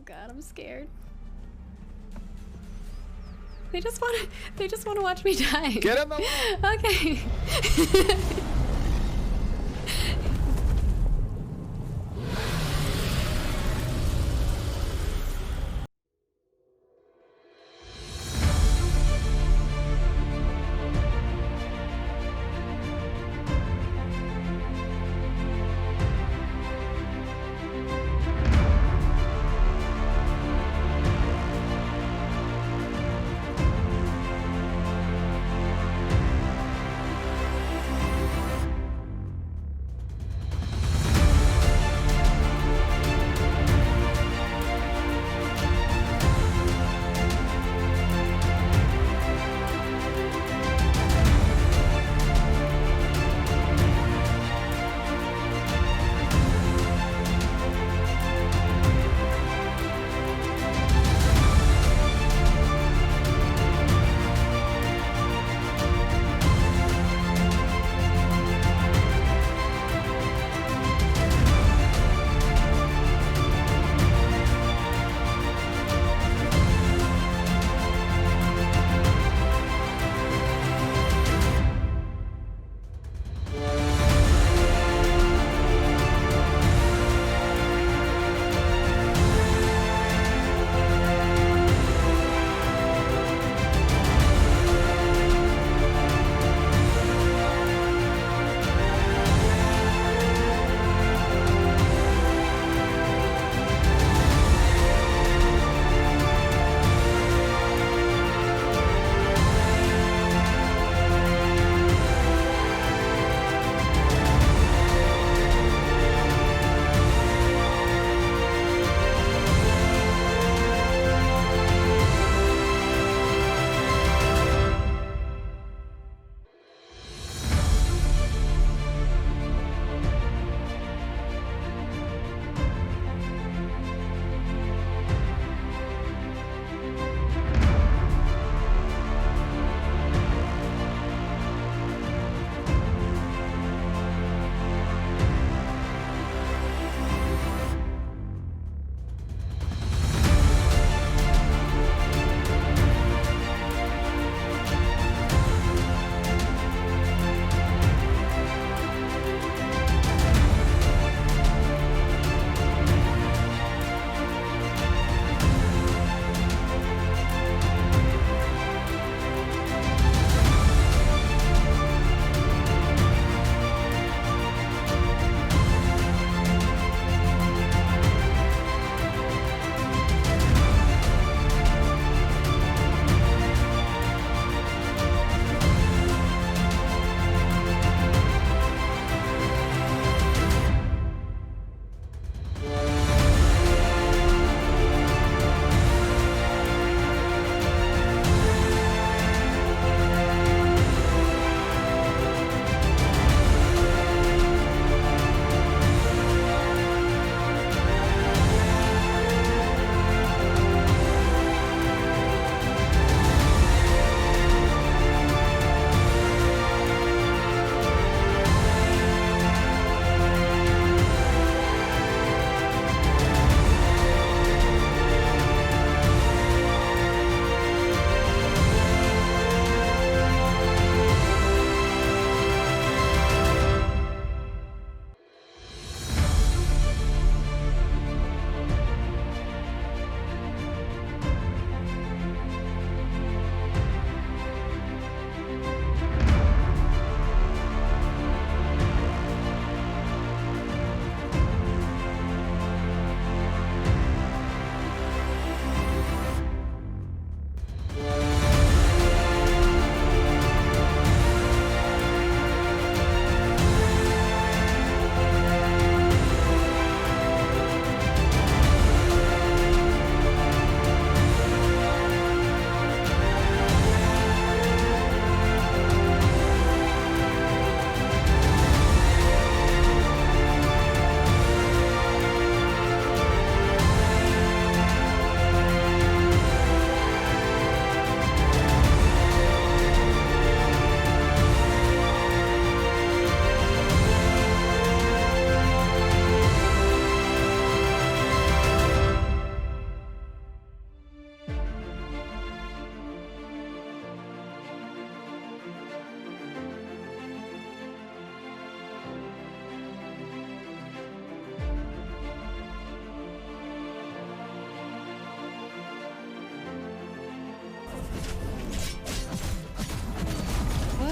god, I'm scared. They just want to watch me die. Get in the wall. Okay.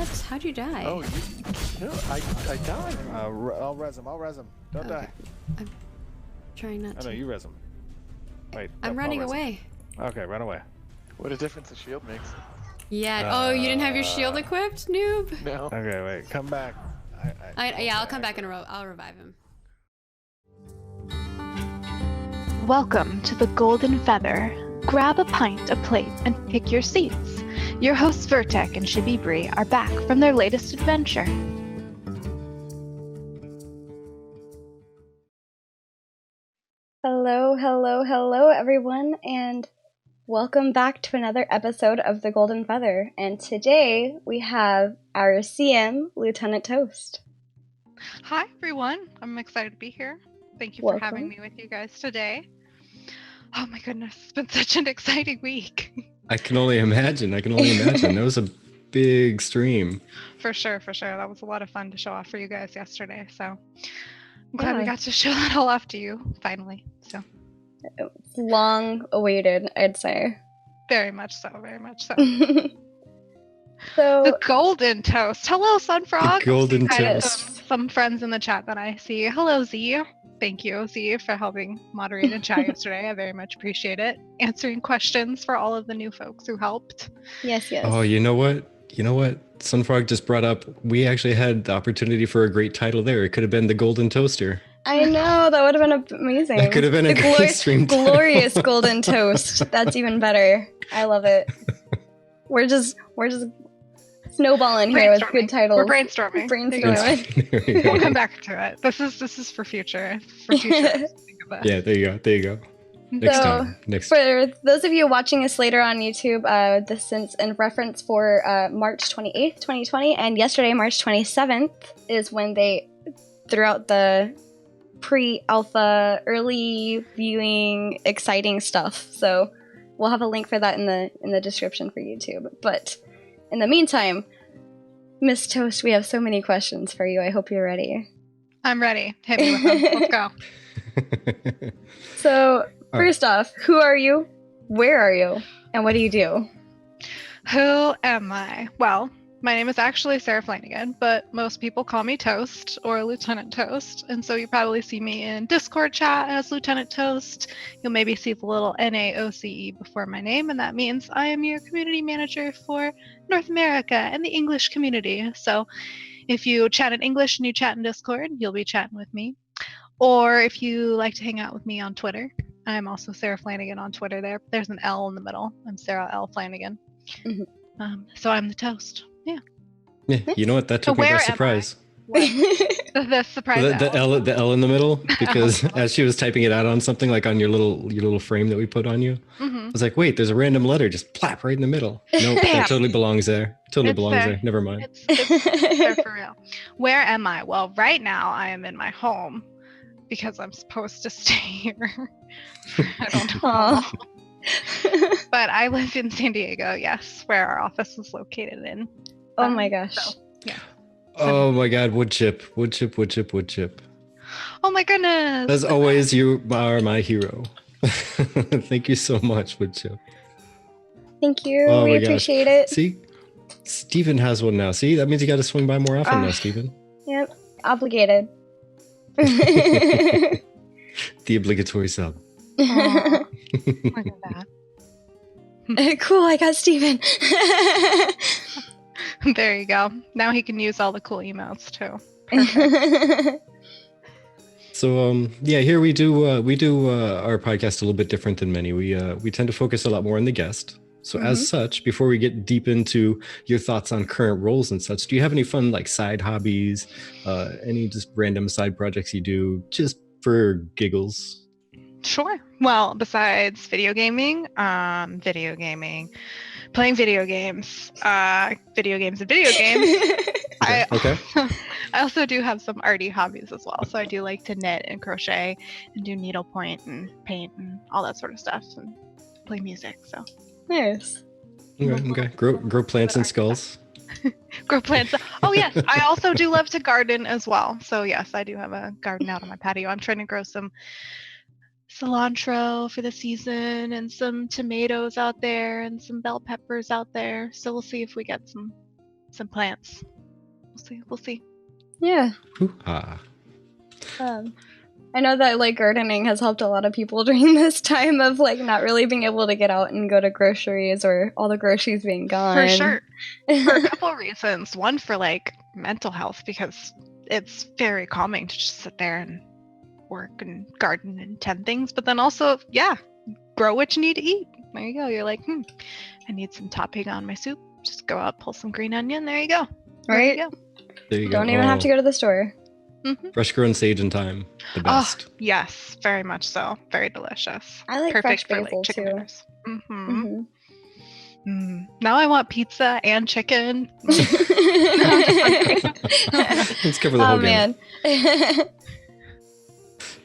What? How'd you die? Oh, no, I died. I'll res him. Don't die. I'm trying not Oh, to. no, you res him. Wait. I'm no, running I'll res him. Okay. Okay, run away. What a difference a shield makes. Yeah. Oh, you didn't have your shield equipped, noob? No. Okay, wait. Come back. Yeah, I'll come back and I'll revive him. Welcome to the Golden Feather. Grab a pint, a plate, and pick your seats. Your hosts Virtek and Chibi Bree are back from their latest adventure. Hello, everyone, and welcome back to another episode of The Golden Feather. And today we have our CM, Lieutenant Toast. Hi, everyone. I'm excited to be here. Thank you Welcome. for having me with you guys today. Oh my goodness, it's been such an exciting week. I can only imagine. That was a big stream. For sure. That was a lot of fun to show off for you guys yesterday. So I'm glad we Yeah. got to show that all off to you finally. So It's long awaited, I'd say. very much so. So, The Golden Toast. Hello, Sunfrog. The Golden I have Toast. some friends in the chat that I see. Hello, Z. Thank you, Z, for helping moderate and chat yesterday. I very much appreciate it. Answering questions for all of the new folks who helped. yes. Oh, you know what? Sunfrog just brought up, we actually had the opportunity for a great title there. It could have been the Golden Toaster. I know, that would have been amazing. That could have been a great stream title. Glorious Golden Toast. That's even better. I love it. We're just snowballing here with good titles. We're brainstorming. There you go. We'll come back to it. This is for future. Think of it. Yeah, there you go. Next time. For those of you watching us later on YouTube, this is in reference for March 28th, 2020, and yesterday, March 27th, is when they threw out the pre-alpha, early viewing, exciting stuff. So we'll have a link for that in the description for YouTube. But in the meantime, Miss Toast, we have so many questions for you. I hope you're ready. I'm ready. Hit me with them. Let's go. So, first off, who are you? Where are you? And what do you do? Who am I? Well, my name is actually Sarah Flanagan, but most people call me Toast or Lieutenant Toast. And so you probably see me in Discord chat as Lieutenant Toast. You'll maybe see the little NAOCE before my name, and that means I am your community manager for North America and the English community. So if you chat in English and you chat in Discord, you'll be chatting with me. Or if you like to hang out with me on Twitter, I'm also Sarah Flanagan on Twitter there. There's an L in the middle. I'm Sarah L. Flanagan. Mm-hmm. So I'm the Toast. Yeah. Yeah, you know what? That took me by surprise. The surprise The L in the middle, because as she was typing it out on something like on your little frame that we put on you, I was like, wait, there's a random letter just plop right in the middle. Nope, that totally belongs there. There. Never mind. It's there for real. Where am I? Well, right now I am in my home because I'm supposed to stay here. I don't know. But I live in San Diego, yes, where our office is located in. Oh my gosh. So, yeah. Oh my god, wood chip. Oh my goodness. As always, you are my hero. Thank you so much, wood chip. Thank you. Oh we my gosh. appreciate it. See? Steven has one now. See? That means you got to swing by more often now, Steven. Yep. Obligated. The obligatory sub. Aw, look at that. Cool, I got Steven. There you go. Now he can use all the cool emotes too. So yeah, here we do our podcast a little bit different than many. We tend to focus a lot more on the guest. So as such, before we get deep into your thoughts on current roles and such, do you have any fun like side hobbies, any just random side projects you do just for giggles? Sure. Well, besides video gaming, playing video games, Okay. I also do have some arty hobbies as well. So I do like to knit and crochet and do needlepoint and paint and all that sort of stuff and play music. So Nice. Okay. Grow plants and skulls. grow plants. Oh yes, I also do love to garden as well. So yes, I do have a garden out on my patio. I'm trying to grow some cilantro for the season and some tomatoes out there and some bell peppers out there. So we'll see if we get some some plants. We'll see. Yeah. Hoo-ha. I know that like gardening has helped a lot of people during this time of like not really being able to get out and go to groceries or all the groceries being gone. For sure. For a couple of reasons. One, for like mental health, because it's very calming to just sit there and work and garden and tend things. But then also, yeah, grow what you need to eat. There you go. You're like, I need some topping on my soup. Just go out, pull some green onion. There you go. Right? There you go. There you go. Don't even have to go to the store. Mm-hmm. Fresh grown sage and thyme. The best. Oh, yes, very much so. Very delicious. I like Perfect fresh for basil like chicken too. dinners. Mhm. Now I want pizza and chicken. Let's cover the whole gamut. Man.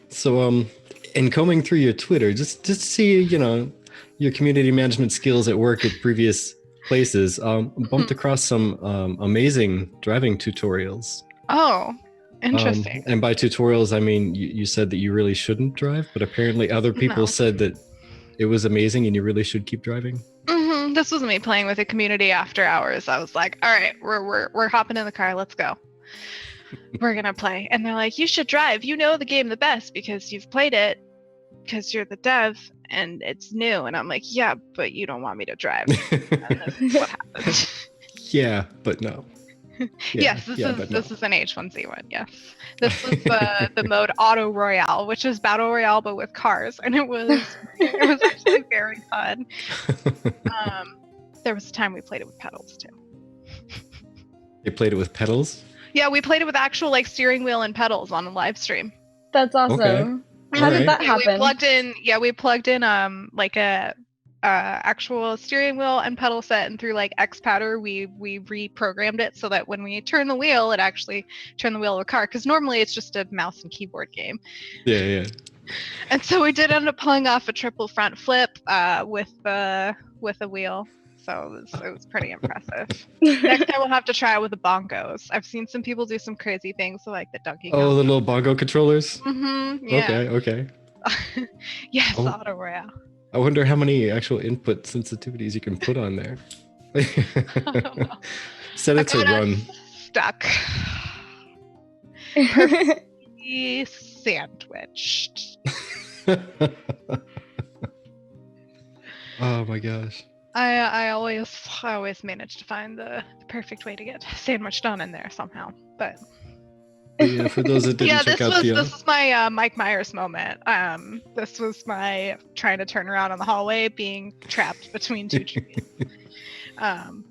So, in combing through your Twitter, just to see, your community management skills at work at previous places, bumped across some amazing driving tutorials. Oh, interesting. And by tutorials, I mean, you said that you really shouldn't drive, but apparently other people said that it was amazing and you really should keep driving. This was me playing with a community after hours. I was like, all right, we're hopping in the car. Let's go. We're going to play. And they're like, you should drive. You know the game the best because you've played it because you're the dev and it's new. And I'm like, yeah, but you don't want me to drive. And this is what happened. Yeah, but no. Yes, this is an H1Z1. Yes, this was the mode Auto Royale, which is battle royale but with cars, and it was actually very fun. There was a time we played it with pedals too. You played it with pedals? Yeah, we played it with actual like steering wheel and pedals on a live stream. That's awesome. Okay. How did that happen? We plugged in like a actual steering wheel and pedal set, and through like Xpatter we reprogrammed it so that when we turn the wheel, it actually turned the wheel of a car, because normally it's just a mouse and keyboard game. Yeah. And so we did end up pulling off a triple front flip with a wheel. So it was pretty impressive. Next time we'll have to try it with the bongos. I've seen some people do some crazy things, so like the Donkey Kong. Oh, the little bongo controllers? Yeah. Okay. Yes, Auto Royale. I wonder how many actual input sensitivities you can put on there. Set it to run. Stuck. Perfectly sandwiched. Oh my gosh. I always manage to find the perfect way to get sandwiched on in there somehow. But yeah, for those that didn't check out this was my Mike Myers moment. This was my trying to turn around in the hallway, being trapped between two trees.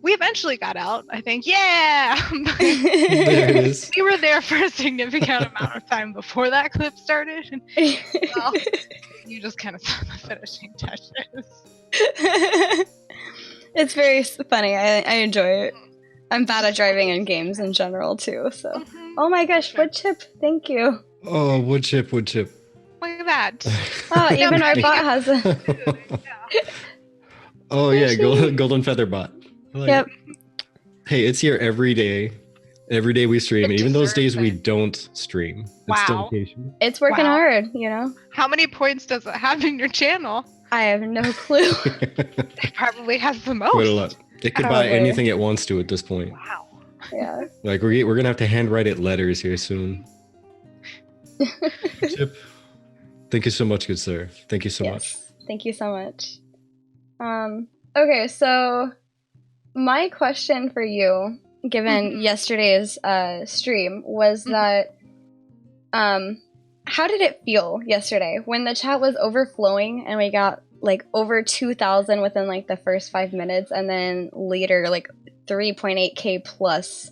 We eventually got out, I think. Yeah! There it is. We were there for a significant amount of time before that clip started. And, well, you just kind of saw the finishing touches. It's very funny. I enjoy it. I'm bad at driving in games in general too, so. Oh my gosh, wood chip, thank you. Oh, wood chip. Look at that. Oh, even our bot has a... Oh yeah, golden feather bot. Yep. Hey, it's here every day. Every day we stream, and even those days we don't stream. It's Wow. dedication. It's working hard, How many points does it have in your channel? I have no clue. It probably has the most. Quite a lot. It could buy Probably. anything it wants to at this point. Wow. Yeah. Like we're gonna have to handwrite it letters here soon. Chip, thank you so much, good sir. Thank you so much. Thank you so much. Okay, so my question for you, given yesterday's stream, was that how did it feel yesterday when the chat was overflowing and we got like over 2,000 within like the first 5 minutes, and then later like 3.8k plus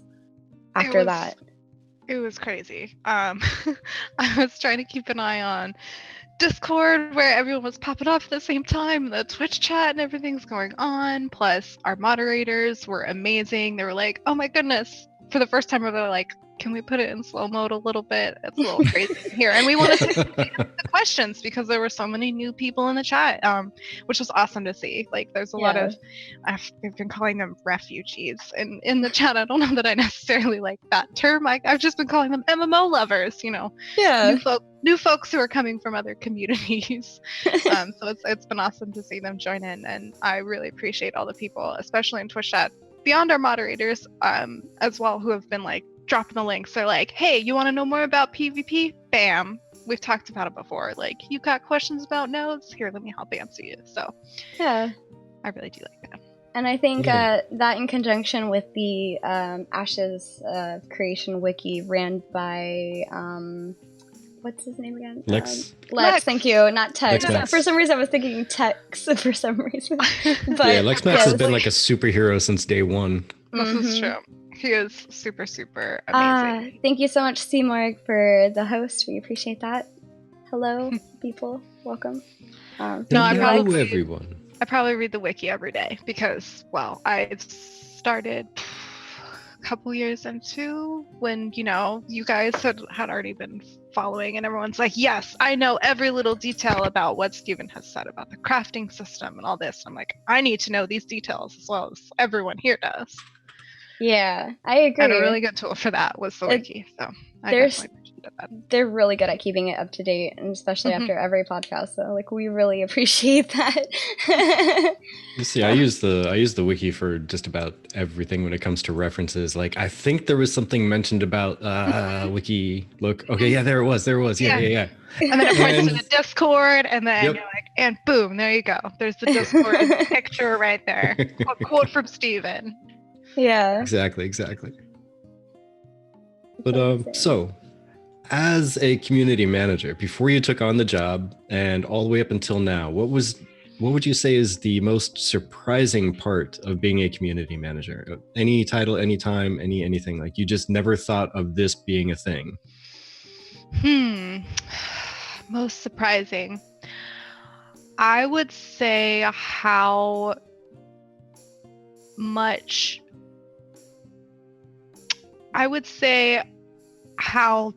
after that? It was crazy. I was trying to keep an eye on Discord where everyone was popping off at the same time, the Twitch chat and everything's going on. Plus our moderators were amazing. They were like, oh my goodness. For the first time, they were like, can we put it in slow mode a little bit? It's a little crazy in here. And we wanted to take the questions because there were so many new people in the chat, which was awesome to see. Like there's a lot of, they've been calling them refugees in the chat. I don't know that I necessarily like that term. I've just been calling them MMO lovers, Yeah. new folks who are coming from other communities. So it's been awesome to see them join in, and I really appreciate all the people, especially in Twitch chat, beyond our moderators, as well, who have been like dropping the links. They're like, hey, you want to know more about PvP? Bam. We've talked about it before. Like, you got questions about nodes? Here, let me help answer you. So Yeah. I really do like that. And I think Yeah. that in conjunction with the Ashe's creation wiki ran by, what's his name again? Lex. Lex, thank you. Not Tex. Lex Max. For some reason, I was thinking Tex for some reason. But Yeah, Lex Max has yes. been like a superhero since day one. This is Mhm. true. He is super, super amazing. Thank you so much, Seymour, for the host. We appreciate that. Hello, people. Welcome. No, Hello, I probably- everyone. I probably read the wiki every day because, well, I started a couple years into when, you know, you guys had already been following, and everyone's like, yes, I know every little detail about what Steven has said about the crafting system and all this. I'm like, I need to know these details as well as everyone here does. Yeah, I agree. And a really good tool for that was the wiki. So I there's- definitely appreciated that. They're really good at keeping it up to date, and especially after every podcast. So, like, we really appreciate that. You see, I use the wiki for just about everything when it comes to references. Like, I think there was something mentioned about wiki. Look, okay, yeah, there it was. Yeah. And then it points And- to the Discord, and then Yep. you're like, and boom, there you go. There's the Discord picture right there. A quote from Steven. Yeah. Exactly. But amazing. so as a community manager, before you took on the job and all the way up until now, what would you say is the most surprising part of being a community manager? Any title, any time, anything, like you just never thought of this being a thing? Most surprising. I would say how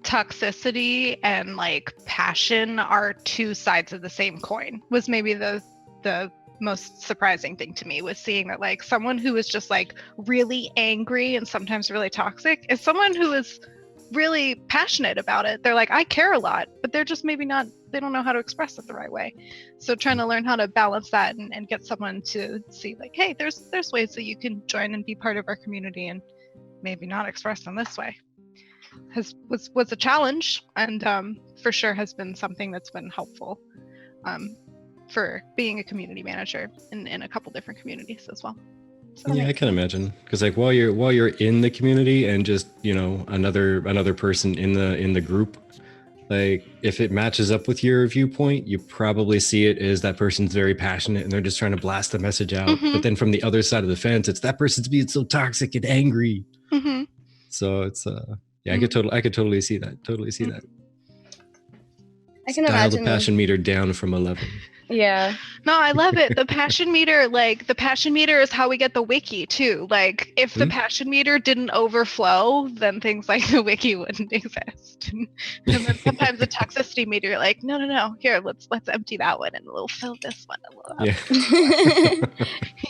toxicity and like passion are two sides of the same coin was maybe the most surprising thing to me, was seeing that like someone who is just like really angry and sometimes really toxic is someone who is really passionate about it. They're like, I care a lot, but they're just maybe not, they don't know how to express it the right way. So trying to learn how to balance that and get someone to see like, hey, there's ways that you can join and be part of our community and maybe not express them this way was a challenge, and for sure has been something that's been helpful for being a community manager in a couple different communities as well. So Yeah, I can imagine, because like while you're in the community and just, you know, another person in the group, like if it matches up with your viewpoint, you probably see it as that person's very passionate and they're just trying to blast the message out. Mhm. But then from the other side of the fence, it's that person's being so toxic and angry. Mm-hmm. So it's yeah, I could totally see that. Totally see that. I can Dial imagine. the passion meter down from 11. Yeah. No, I love it. The passion meter, like the passion meter is how we get the wiki too. Like if the passion meter didn't overflow, then things like the wiki wouldn't exist. And then sometimes the toxicity meter, you're like, no, here, let's empty that one and we'll fill this one a little. Yeah.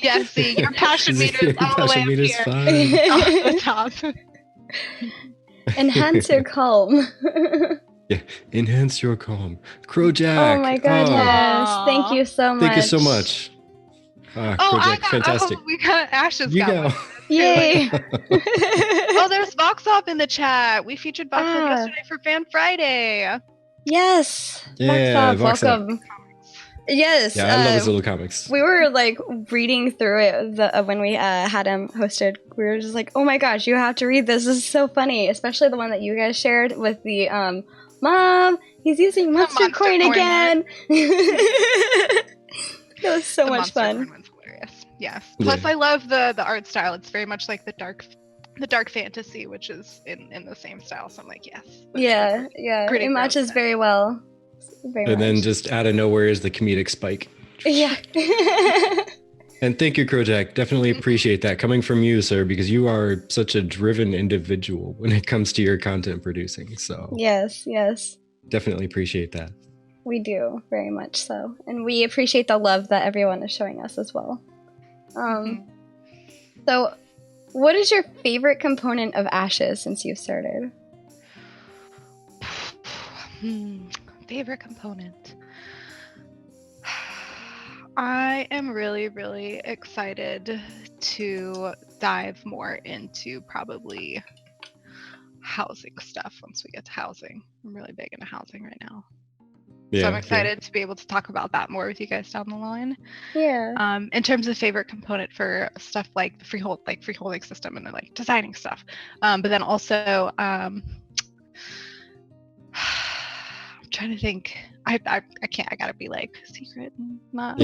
Yeah, see, your passion meter is all the way Passion up meter's here. fine. Off the top. Enhance your calm. Yeah, enhance your calm. Crowjack. Oh my god, yes. Aw. Thank you so much. Thank you so much. Crowjack, fantastic. We got Ashe's You got go. one. Yay. Oh, there's Voxop in the chat. We featured Voxop Ah. yesterday for Fan Friday. Yes. Yeah, Vox Up, Vox welcome. Yes. Yeah, I love his little comics. We were like reading through it when we had him hosted. We were just like, oh my gosh, you have to read this. This is so funny. Especially the one that you guys shared with the Mom, he's using Monster Coin again. It was so The much Monster fun. Coin one's hilarious. Yes. Plus, Yeah. I love the art style. It's very much like the dark fantasy, which is in the same style. So I'm like, yes. Yeah. Pretty It matches gross. very well. Very And then much. just out of nowhere is the comedic spike. Yeah. And thank you, Crowjack. Definitely appreciate that coming from you, sir, because you are such a driven individual when it comes to your content producing. So Yes. definitely appreciate that. We do, very much so. And we appreciate the love that everyone is showing us as well. So, what is your favorite component of Ashes since you've started? Favorite component. I am really, really excited to dive more into probably housing stuff once we get to housing. I'm really big into housing right now. So I'm excited to be able to talk about that more with you guys down the line. Yeah. In terms of favorite component for stuff like the freeholding system and like designing stuff. But then also I'm trying to think. I can't. I gotta be like secret. Not.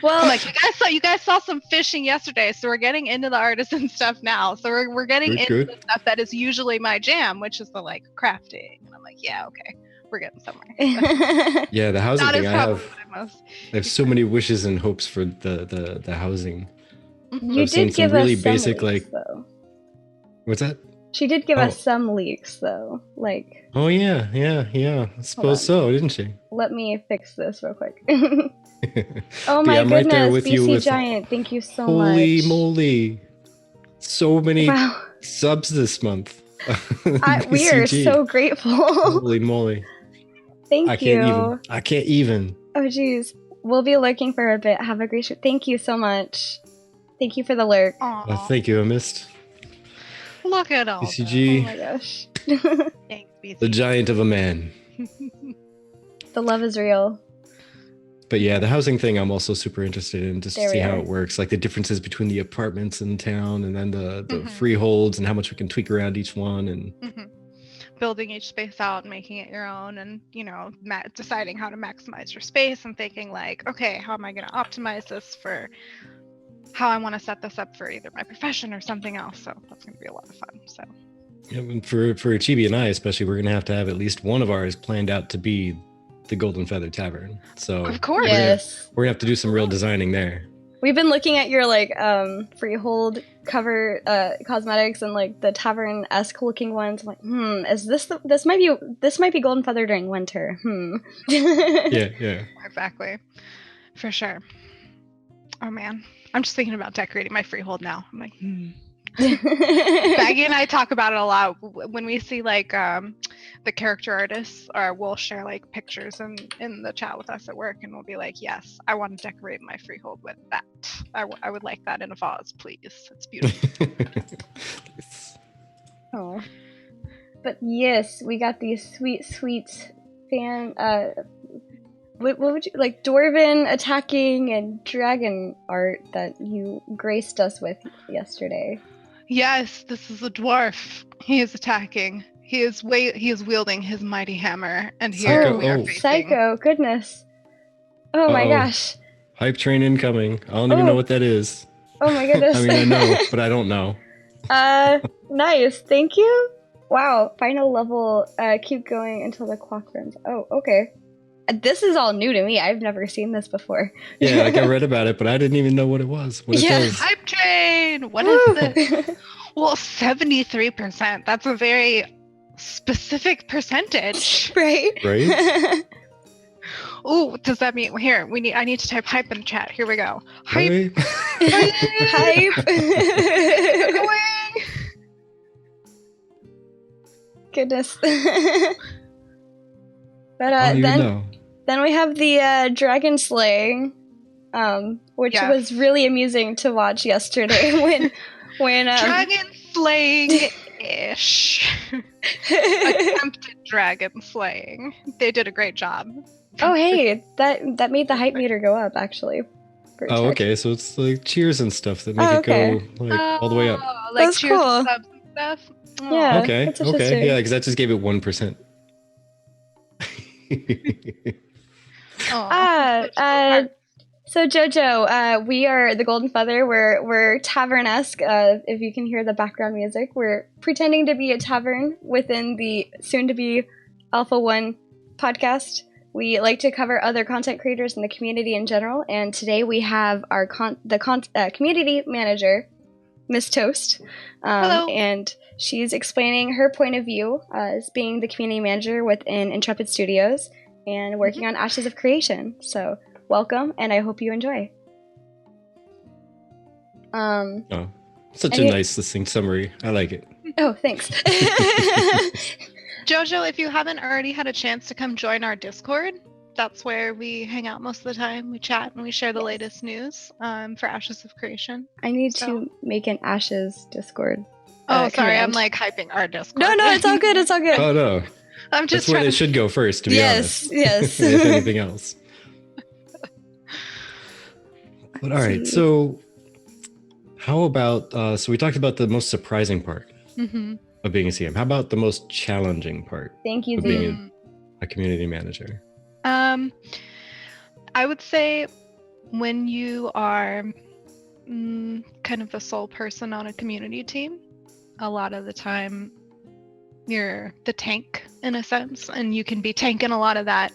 Well, I'm like you guys saw some fishing yesterday, so we're getting into the artisan stuff now. So we're getting into the stuff that is usually my jam, which is the like crafting. And I'm like, yeah, okay, we're getting somewhere. Yeah, the housing thing. I have so many wishes and hopes for the housing. You did give really us some basic leaks, like. though. What's that? She did give us some leaks, though. Like. Oh yeah. I suppose so, didn't she? Let me fix this real quick. Oh my I'm goodness, right there with you BC Giant, thank you so much. Holy moly. So many subs this month. We are so grateful. Holy moly. Thank you. I can't even. Oh geez. We'll be lurking for a bit. Have a great show. Thank you so much. Thank you for the lurk. Thank you, I missed. Look at all BCG. Oh my gosh. Thanks, BCG. The giant of a man. The love is real. But yeah, the housing thing I'm also super interested in, just to see how it works. Like the differences between the apartments in town and then the freeholds and how much we can tweak around each one. And building each space out and making it your own, and deciding how to maximize your space and thinking like, okay, how am I going to optimize this for how I want to set this up for either my profession or something else. So that's going to be a lot of fun. So yeah, and for Chibi and I especially, we're going to have at least one of ours planned out to be the Golden Feather Tavern. So of course, we're gonna have to do some real designing there. We've been looking at your like freehold cover cosmetics and like the tavern-esque looking ones. I'm like, is this might be Golden Feather during winter. Yeah. Exactly. For sure. Oh man. I'm just thinking about decorating my freehold now. I'm like, Maggie and I talk about it a lot when we see like the character artists, or we'll share like pictures in the chat with us at work, and we'll be like, yes, I want to decorate my freehold with that. I would like that in a vase, please. It's beautiful. Oh, but yes, we got these sweet fan. What would you like? Dwarven attacking and dragon art that you graced us with yesterday. Yes, this is a dwarf. He is attacking. He is wielding his mighty hammer, and here we are facing. Psycho! Goodness! Oh my gosh! Hype train incoming. I don't even know what that is. Oh my goodness! I mean, I know, but I don't know. Nice. Thank you. Wow. Final level. Keep going until the clock runs. Oh, okay. This is all new to me. I've never seen this before. Yeah, like I read about it, but I didn't even know what it was. What it does. Hype train! What is this? Well, 73%. That's a very specific percentage. Right? Oh, does that mean I need to type hype in the chat. Here we go. Hype. Hype. Goodness. But then we have the dragon slaying, which was really amusing to watch yesterday when dragon slaying ish. Attempted dragon slaying. They did a great job. Oh hey, that made the hype meter go up actually. Oh okay, so it's like cheers and stuff that make it go like all the way up. Like that's cheers cool. and subs and stuff. Oh. Yeah. Okay. Yeah, because that just gave it 1%. So Jojo, we are the Golden Feather. We're tavern-esque. If you can hear the background music, we're pretending to be a tavern within the soon-to-be Alpha 1 podcast. We like to cover other content creators in the community in general, and today we have our community manager, Miss Toast. Hello. And she's explaining her point of view as being the community manager within Intrepid Studios and working on Ashes of Creation. So welcome, and I hope you enjoy. Such a nice listening summary. I like it. Oh, thanks. Jojo, if you haven't already had a chance to come join our Discord, That's where we hang out most of the time. We chat and we share the latest news for Ashes of Creation. I need So- to make an Ashes Discord. Oh, sorry, command. I'm like hyping our Discord. No, it's all good. It's all good. Oh no, I'm just that's where trying they to. should go first, to be Yes, honest. yes. If anything else. But all right, see. so how about so we talked about the most surprising part Mm-hmm. of being a CM. How about the most challenging part Thank you, of Z. being a community manager? I would say when you are kind of the sole person on a community team, a lot of the time you're the tank in a sense, and you can be tanking a lot of that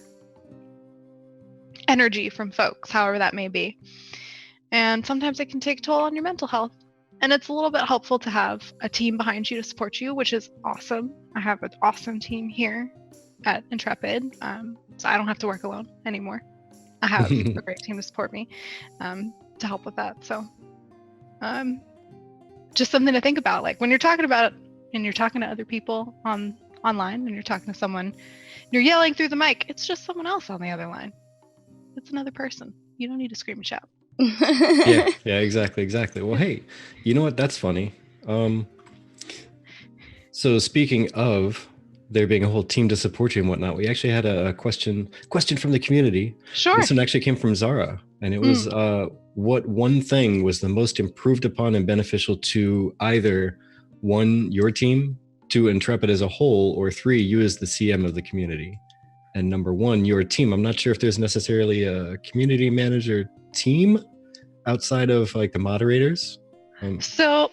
energy from folks, however that may be. And sometimes it can take a toll on your mental health. And it's a little bit helpful to have a team behind you to support you, which is awesome. I have an awesome team here at Intrepid, so I don't have to work alone anymore. I have a great team to support me to help with that. So just something to think about. Like when you're talking about it and you're talking to other people online and you're talking to someone, you're yelling through the mic, it's just someone else on the other line. It's another person. You don't need to scream and shout. yeah, exactly. Well, hey, you know what? That's funny. So speaking of there being a whole team to support you and whatnot, we actually had a question from the community. Sure. This one actually came from Zara, and it was what one thing was the most improved upon and beneficial to either one, your team, two, Intrepid as a whole, or three, you as the CM of the community. And number one, your team. I'm not sure if there's necessarily a community manager team outside of like the moderators. So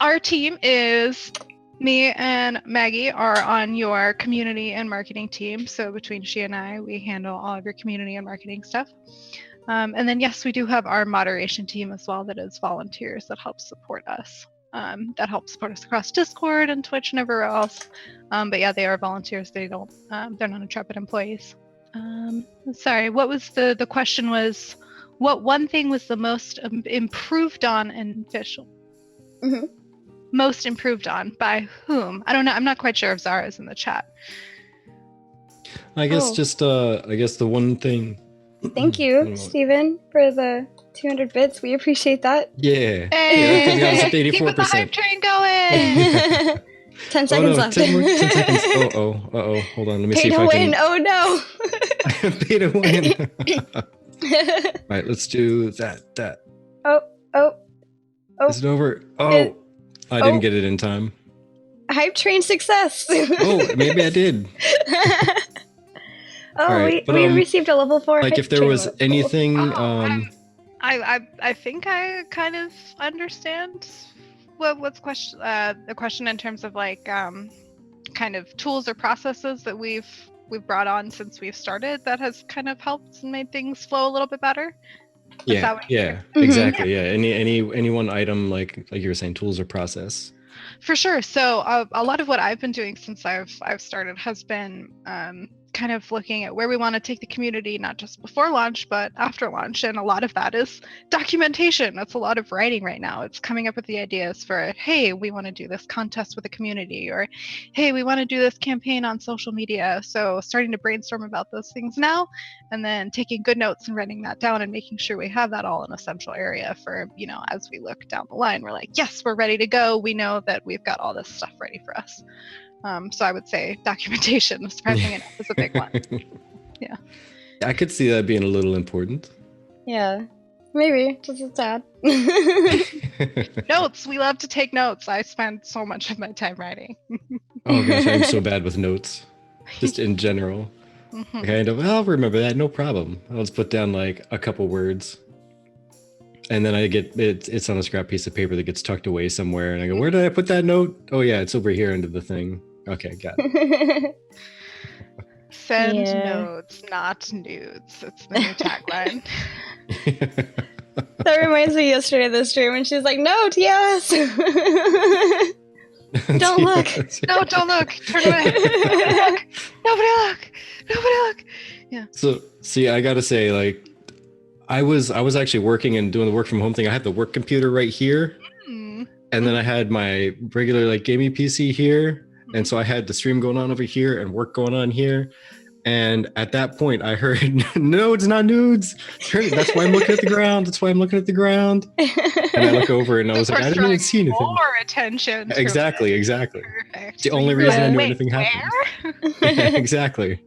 our team is me and Maggie are on your community and marketing team. So between she and I, we handle all of your community and marketing stuff. And then yes, we do have our moderation team as well that is volunteers that help support us. That helps support us across Discord and Twitch and everywhere else. But yeah, they are volunteers. They're not Intrepid employees. Sorry, what was the question was, what one thing was the most improved on and official? Mhm. Most improved on by whom? I don't know. I'm not quite sure if Zara's in the chat. I guess Oh. I guess the one thing. Thank you, Steven, for the 200 bits. We appreciate that. Yeah. Hey, Yeah, that's keep the hype 84%. train going. 10 seconds left. 10 seconds. Uh-oh. Hold on. Let me Pay see if to I win. can. Oh no. Pay to win. All right, let's do that. Oh. Is it over? Oh, It- I didn't get it in time. Hype train success. Oh, maybe I did. Oh, All right, we but, received a level 4 Like hype if there train was level. anything, I think I kind of understand what's the question in terms of like kind of tools or processes that we've brought on since we've started that has kind of helped and made things flow a little bit better. yeah, Mhm. exactly. Yeah, any one item like you were saying, tools or process. For sure. So a lot of what I've been doing since I've started has been kind of looking at where we want to take the community, not just before launch, but after launch. And a lot of that is documentation. That's a lot of writing right now. It's coming up with the ideas for, hey, we want to do this contest with the community, or hey, we want to do this campaign on social media. So starting to brainstorm about those things now, and then taking good notes and writing that down and making sure we have that all in a central area for, as we look down the line, we're like, yes, we're ready to go. We know that we've got all this stuff ready for us. So I would say documentation, surprisingly enough, is a big one. Yeah. I could see that being a little important. Yeah. Maybe. Just a tad. Notes. We love to take notes. I spend so much of my time writing. Oh gosh, I'm so bad with notes, just in general. Mhm. Kind of, I'll remember that, no problem. I'll just put down like a couple words. And then I get it's on a scrap piece of paper that gets tucked away somewhere. And I go, where did I put that note? Oh yeah, it's over here under the thing. Okay, got it. Send Yeah. notes, not nudes. It's the new tagline. That reminds me yesterday of the stream when she was like, "Note, yes." Don't look. No, don't look. Turn away. Nobody look. Nobody look. Nobody look. Yeah. So see, I gotta say, like, I was actually working and doing the work from home thing. I had the work computer right here, Hmm. and then I had my regular like gaming PC here, and so I had the stream going on over here and work going on here. And at that point, I heard, no, it's not nudes. That's why I'm looking at the ground. That's why I'm looking at the ground. And I look over and I was like, I didn't even see anything. More attention. To Exactly. it. Exactly. Perfect. The only reason I knew anything happened. Yeah, exactly.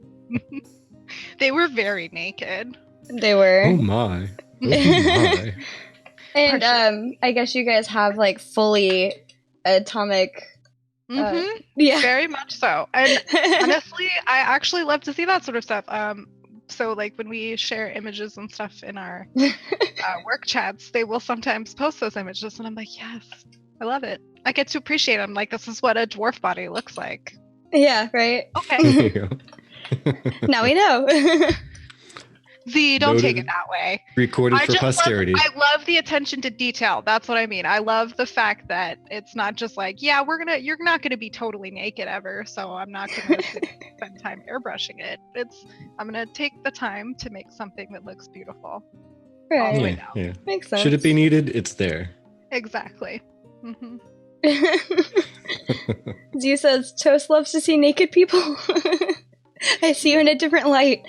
They were very naked. They were. Oh my. Oh my. And I guess you guys have like fully atomic. Yeah. Very much so. And honestly, I actually love to see that sort of stuff. So like when we share images and stuff in our work chats, they will sometimes post those images, and I'm like, yes, I love it. I get to appreciate them. Like, this is what a dwarf body looks like. Yeah. Right. Okay. Now we know. Z, don't take it that way. Recorded for posterity. I love the attention to detail. That's what I mean. I love the fact that it's not just like, yeah, you're not gonna be totally naked ever, so I'm not gonna spend time airbrushing it. I'm gonna take the time to make something that looks beautiful. Right. Yeah. Makes sense. Should it be needed? It's there. Exactly. Mm-hmm. Z says Toast loves to see naked people. I see you in a different light.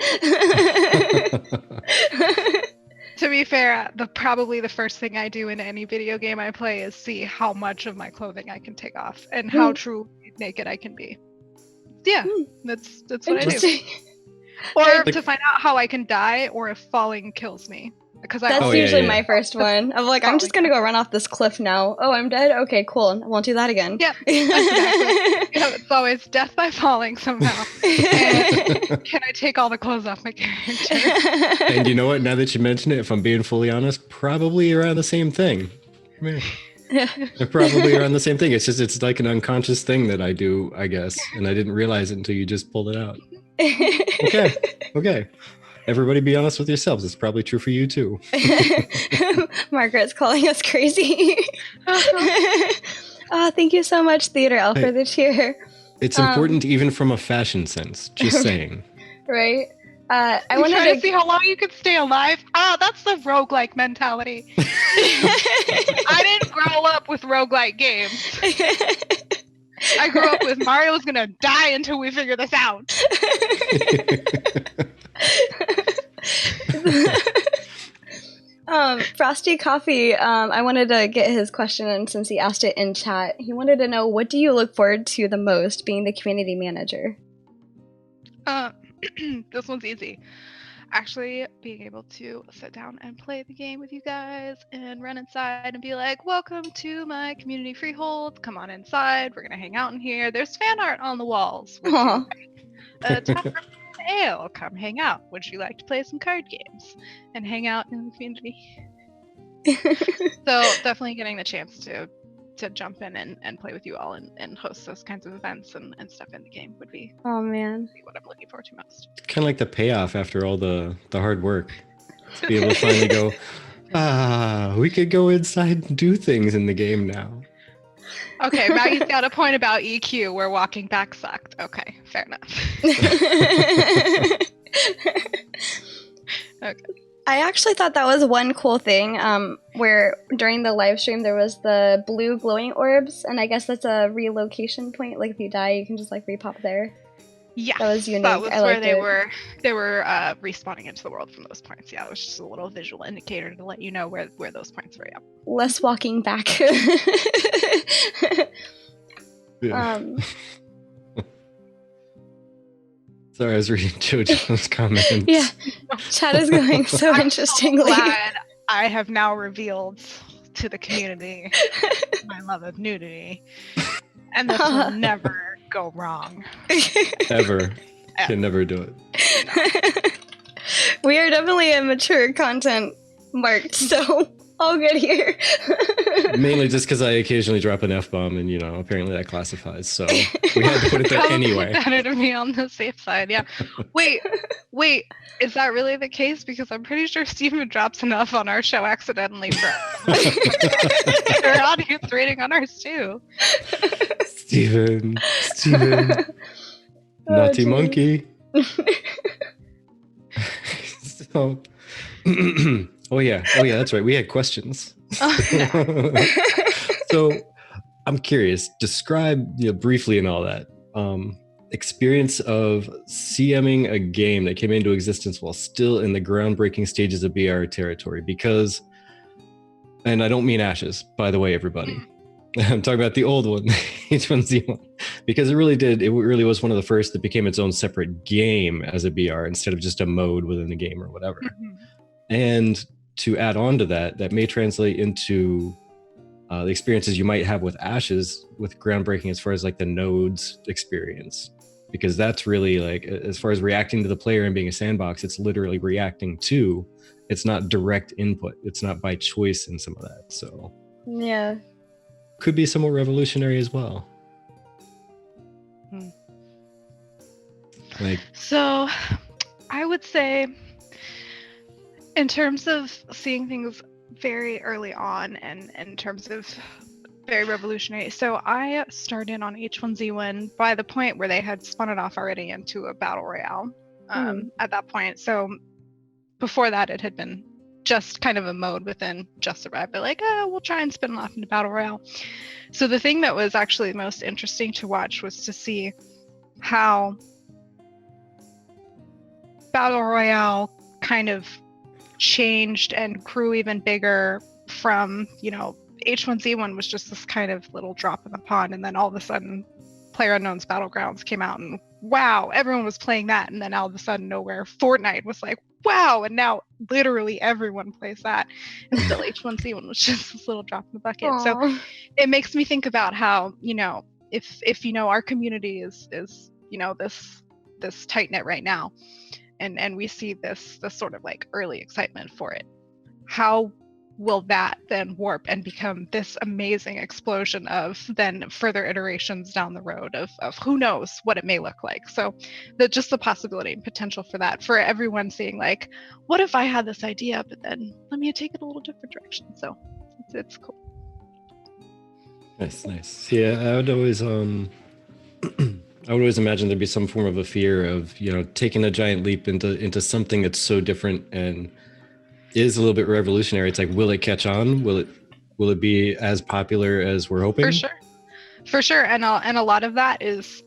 To be fair, probably the first thing I do in any video game I play is see how much of my clothing I can take off and how truly naked I can be. Yeah, that's what I do. Or to find out how I can die, or if falling kills me. Because that's usually my first one. I'm like, I'm just gonna go run off this cliff now. Oh, I'm dead? Okay, cool. I won't do that again. Yep, exactly. It's always death by falling somehow. And can I take all the clothes off my character? And you know what? Now that you mention it, if I'm being fully honest, probably around the same thing. They're probably around the same thing. It's like an unconscious thing that I do, I guess. And I didn't realize it until you just pulled it out. Okay. Everybody be honest with yourselves. It's probably true for you too. Margaret's calling us crazy. Thank you so much, Theater Elf, for the cheer. It's important even from a fashion sense. Just saying. Right. I wanted to see how long you could stay alive. That's the roguelike mentality. I didn't grow up with roguelike games. I grew up with Mario's gonna die until we figure this out. Frosty Coffee, I wanted to get his question in since he asked it in chat. He wanted to know, what do you look forward to the most being the community manager? This one's easy. Actually being able to sit down and play the game with you guys and run inside and be like, welcome to my community freehold. Come on inside. We're going to hang out in here. There's fan art on the walls. Tavern Ale. Come hang out. Would you like to play some card games and hang out in the community? So definitely getting the chance to jump in and play with you all and host those kinds of events and stuff in the game would be what I'm looking forward to most. Kind of like the payoff after all the hard work. To be able to finally go, we could go inside and do things in the game now. Okay, Maggie's got a point about EQ where walking back sucked. Okay, fair enough. Okay. I actually thought that was one cool thing, where during the live stream there was the blue glowing orbs, and I guess that's a relocation point. Like if you die, you can just like repop there. Yeah, that was unique. That was where they were respawning into the world from those points. Yeah, it was just a little visual indicator to let you know where those points were. Yep. Less walking back. Yeah. Sorry, I was reading JoJo's comments. Yeah, chat is going so interestingly. I'm so glad I have now revealed to the community my love of nudity, and this will never go wrong. Ever. Can never do it. We are definitely a mature content marked, so all good here. Mainly just because I occasionally drop an F-bomb, and apparently that classifies, so we had to put it there anyway. Better to be on the safe side, yeah. Wait, is that really the case? Because I'm pretty sure Steven drops enough on our show accidentally for our audience rating on ours too. Steven. Naughty monkey. So, oh yeah, that's right. We had questions. So I'm curious, describe briefly and all that. experience of CMing a game that came into existence while still in the groundbreaking stages of BR territory. Because, and I don't mean Ashes, by the way, everybody. I'm talking about the old one, H1Z1, because it really was one of the first that became its own separate game as a BR instead of just a mode within the game or whatever. And to add on to that, that may translate into the experiences you might have with Ashes, with groundbreaking as far as like the nodes experience, because that's really like, as far as reacting to the player and being a sandbox, it's literally reacting to, it's not direct input, it's not by choice in some of that. So Yeah. could be somewhat revolutionary as well. Like, So I would say, in terms of seeing things very early on and in terms of very revolutionary, so I started on H1Z1 by the point where they had spun it off already into a battle royale at that point. So before that, it had been just kind of a mode within Just Survive, but like, we'll try and spin it off into battle royale. So the thing that was actually most interesting to watch was to see how battle royale kind of changed and grew even bigger from, H1Z1 was just this kind of little drop in the pond, and then all of a sudden PlayerUnknown's Battlegrounds came out, and wow, everyone was playing that, and then all of a sudden nowhere Fortnite was like, wow, and now literally everyone plays that, and still H1Z1 was just this little drop in the bucket. Aww. So it makes me think about how, if our community is this tight knit right now, and we see this sort of like early excitement for it, how will that then warp and become this amazing explosion of then further iterations down the road of who knows what it may look like. So just the possibility and potential for that, for everyone seeing like, what if I had this idea, but then let me take it a little different direction. So it's cool. Nice. Yeah, I would always imagine there'd be some form of a fear of, taking a giant leap into something that's so different and is a little bit revolutionary. It's like, will it catch on? Will it be as popular as we're hoping? For sure. And a lot of that is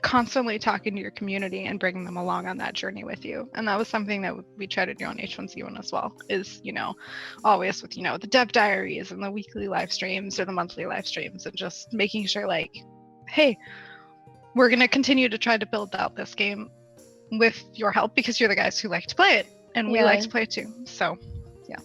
constantly talking to your community and bringing them along on that journey with you. And that was something that we try to do on H1Z1 as well, is, always with, the dev diaries and the weekly live streams or the monthly live streams, and just making sure like, hey, we're going to continue to try to build out this game with your help, because you're the guys who like to play it, and we like to play it too. So yeah,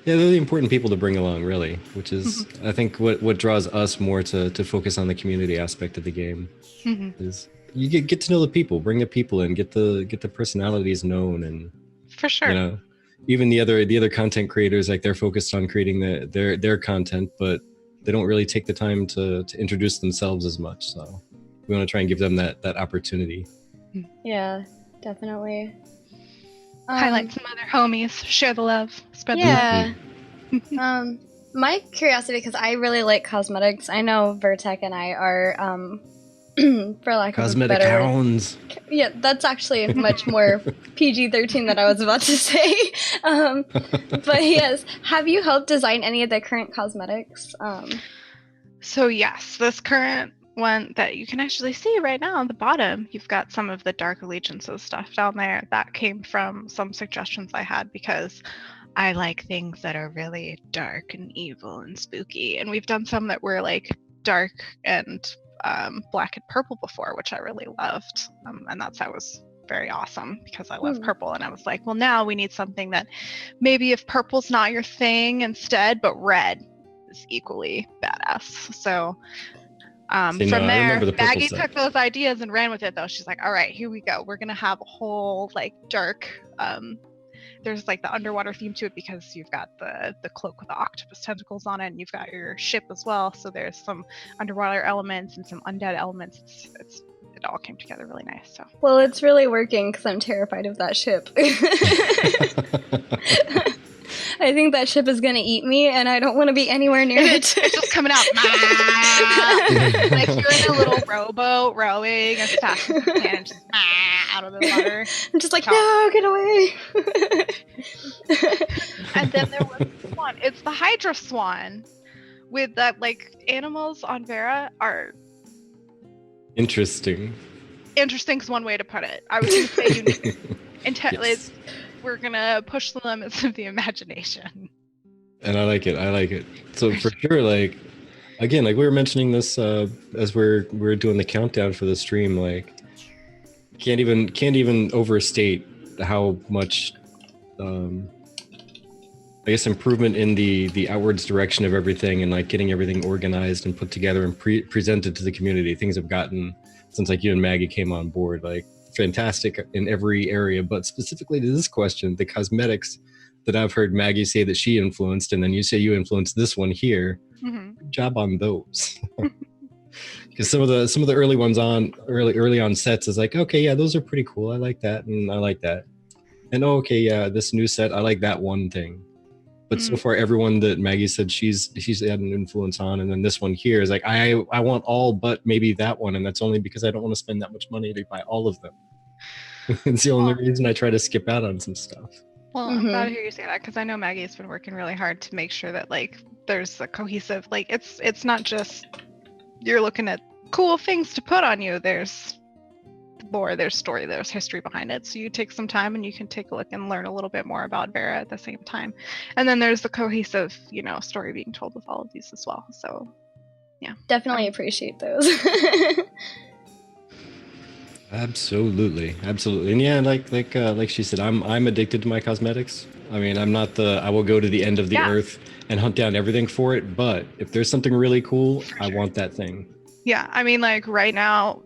they're the important people to bring along, really, which is I think what draws us more to focus on the community aspect of the game. Is you get to know the people, bring the people in, get the personalities known, and for sure, even the other content creators, like, they're focused on creating their content, but they don't really take the time to introduce themselves as much. So we want to try and give them that opportunity. Yeah, definitely. Highlight some other homies, share the love, spread the love. My curiosity, because I really like cosmetics. I know Virtek and I are, for lack cosmetic of a better hounds. Yeah, that's actually much more PG-13 than I was about to say. But yes, have you helped design any of the current cosmetics? So yes, this current one that you can actually see right now on the bottom, you've got some of the Dark Allegiances stuff down there. That came from some suggestions I had, because I like things that are really dark and evil and spooky. And we've done some that were like dark and black and purple before, which I really loved. And that was very awesome, because I love purple. And I was like, well, now we need something that maybe if purple's not your thing instead, but red is equally badass. So from there, Maggie took those ideas and ran with it, though. She's like, all right, here we go. We're going to have a whole like dark, there's like the underwater theme to it, because you've got the cloak with the octopus tentacles on it, and you've got your ship as well. So there's some underwater elements and some undead elements. It all came together really nice. So well, it's really working, because I'm terrified of that ship. I think that ship is gonna eat me, and I don't want to be anywhere near it. It's just coming out. Like you're in a little rowboat rowing as fast as you can, just out of the water. I'm just like, no, get away. And then there was one. It's the Hydra Swan, with that, like, animals on Vera are Interesting. Interesting is one way to put it. I was going to say unique. Yes. We're going to push the limits of the imagination. And I like it. So for sure, like, again, like we were mentioning this as we're doing the countdown for the stream, like can't even overstate how much I guess improvement in the outwards direction of everything and like getting everything organized and put together and presented to the community. Things have gotten since like you and Maggie came on board, like fantastic in every area, but specifically to this question, the cosmetics that I've heard Maggie say that she influenced, and then you say you influenced this one here. Good job on those. Because some of the early ones early on sets is like, okay, yeah, those are pretty cool. I like that, and I like that. And okay, yeah, this new set, I like that one thing. But so far, everyone that Maggie said she's had an influence on, and then this one here is like, I want all but maybe that one, and that's only because I don't want to spend that much money to buy all of them. It's the only reason I try to skip out on some stuff. Well, I'm glad to hear you say that, because I know Maggie's been working really hard to make sure that like there's a cohesive, like it's not just you're looking at cool things to put on you. There's lore, there's story, there's history behind it. So you take some time and you can take a look and learn a little bit more about Vera at the same time. And then there's the cohesive, story being told with all of these as well. So yeah. Definitely appreciate those. Absolutely. And yeah, like she said, I'm addicted to my cosmetics. I mean, I'm not I will go to the end of the earth and hunt down everything for it, but if there's something really cool, I want that thing. Yeah, I mean, like right now,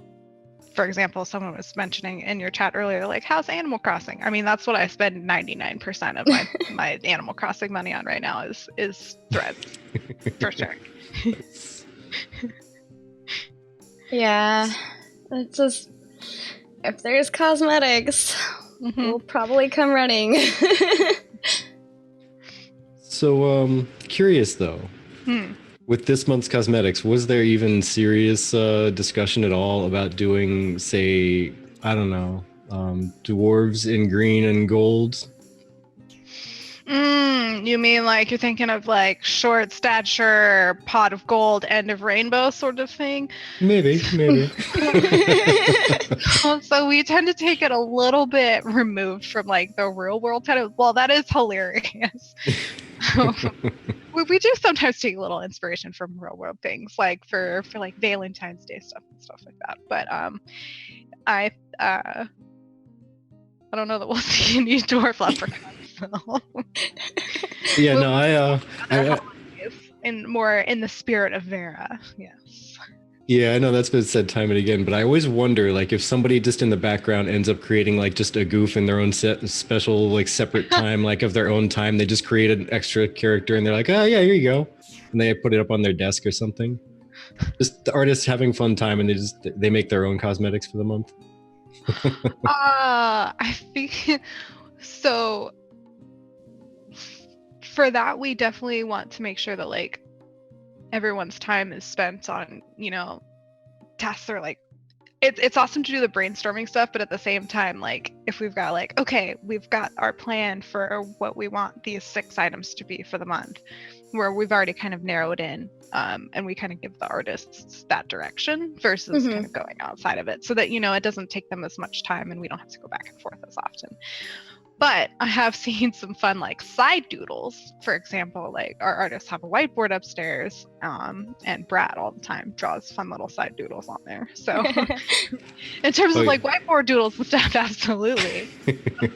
for example, someone was mentioning in your chat earlier, like, how's Animal Crossing? I mean, that's what I spend 99% of my Animal Crossing money on right now is threads, for sure. Yeah, it's just, if there's cosmetics, we'll probably come running. So, curious though, with this month's cosmetics, was there even serious discussion at all about doing, say, I don't know, dwarves in green and gold? You mean like you're thinking of like short stature, pot of gold, end of rainbow sort of thing? Maybe. So we tend to take it a little bit removed from like the real world kind of. Well, that is hilarious. We do sometimes take a little inspiration from real world things, like for like Valentine's Day stuff and stuff like that. But I don't know that we'll see any dwarf leprechauns. Yeah, no, I in the spirit of Vera, yes. Yeah, I know that's been said time and again, but I always wonder, like, if somebody just in the background ends up creating like just a goof in their own special, like, separate time, like of their own time, they just create an extra character and they're like, oh yeah, here you go, and they put it up on their desk or something. Just the artists having fun time, and they make their own cosmetics for the month. I think so. For that, we definitely want to make sure that like everyone's time is spent on, tasks that are like, it's awesome to do the brainstorming stuff, but at the same time, like if we've got like, okay, we've got our plan for what we want these 6 items to be for the month, where we've already kind of narrowed in, and we kind of give the artists that direction versus kind of going outside of it, so that it doesn't take them as much time and we don't have to go back and forth as often. But I have seen some fun like side doodles. For example, like our artists have a whiteboard upstairs, and Brad all the time draws fun little side doodles on there. So in terms of like whiteboard doodles and stuff, absolutely.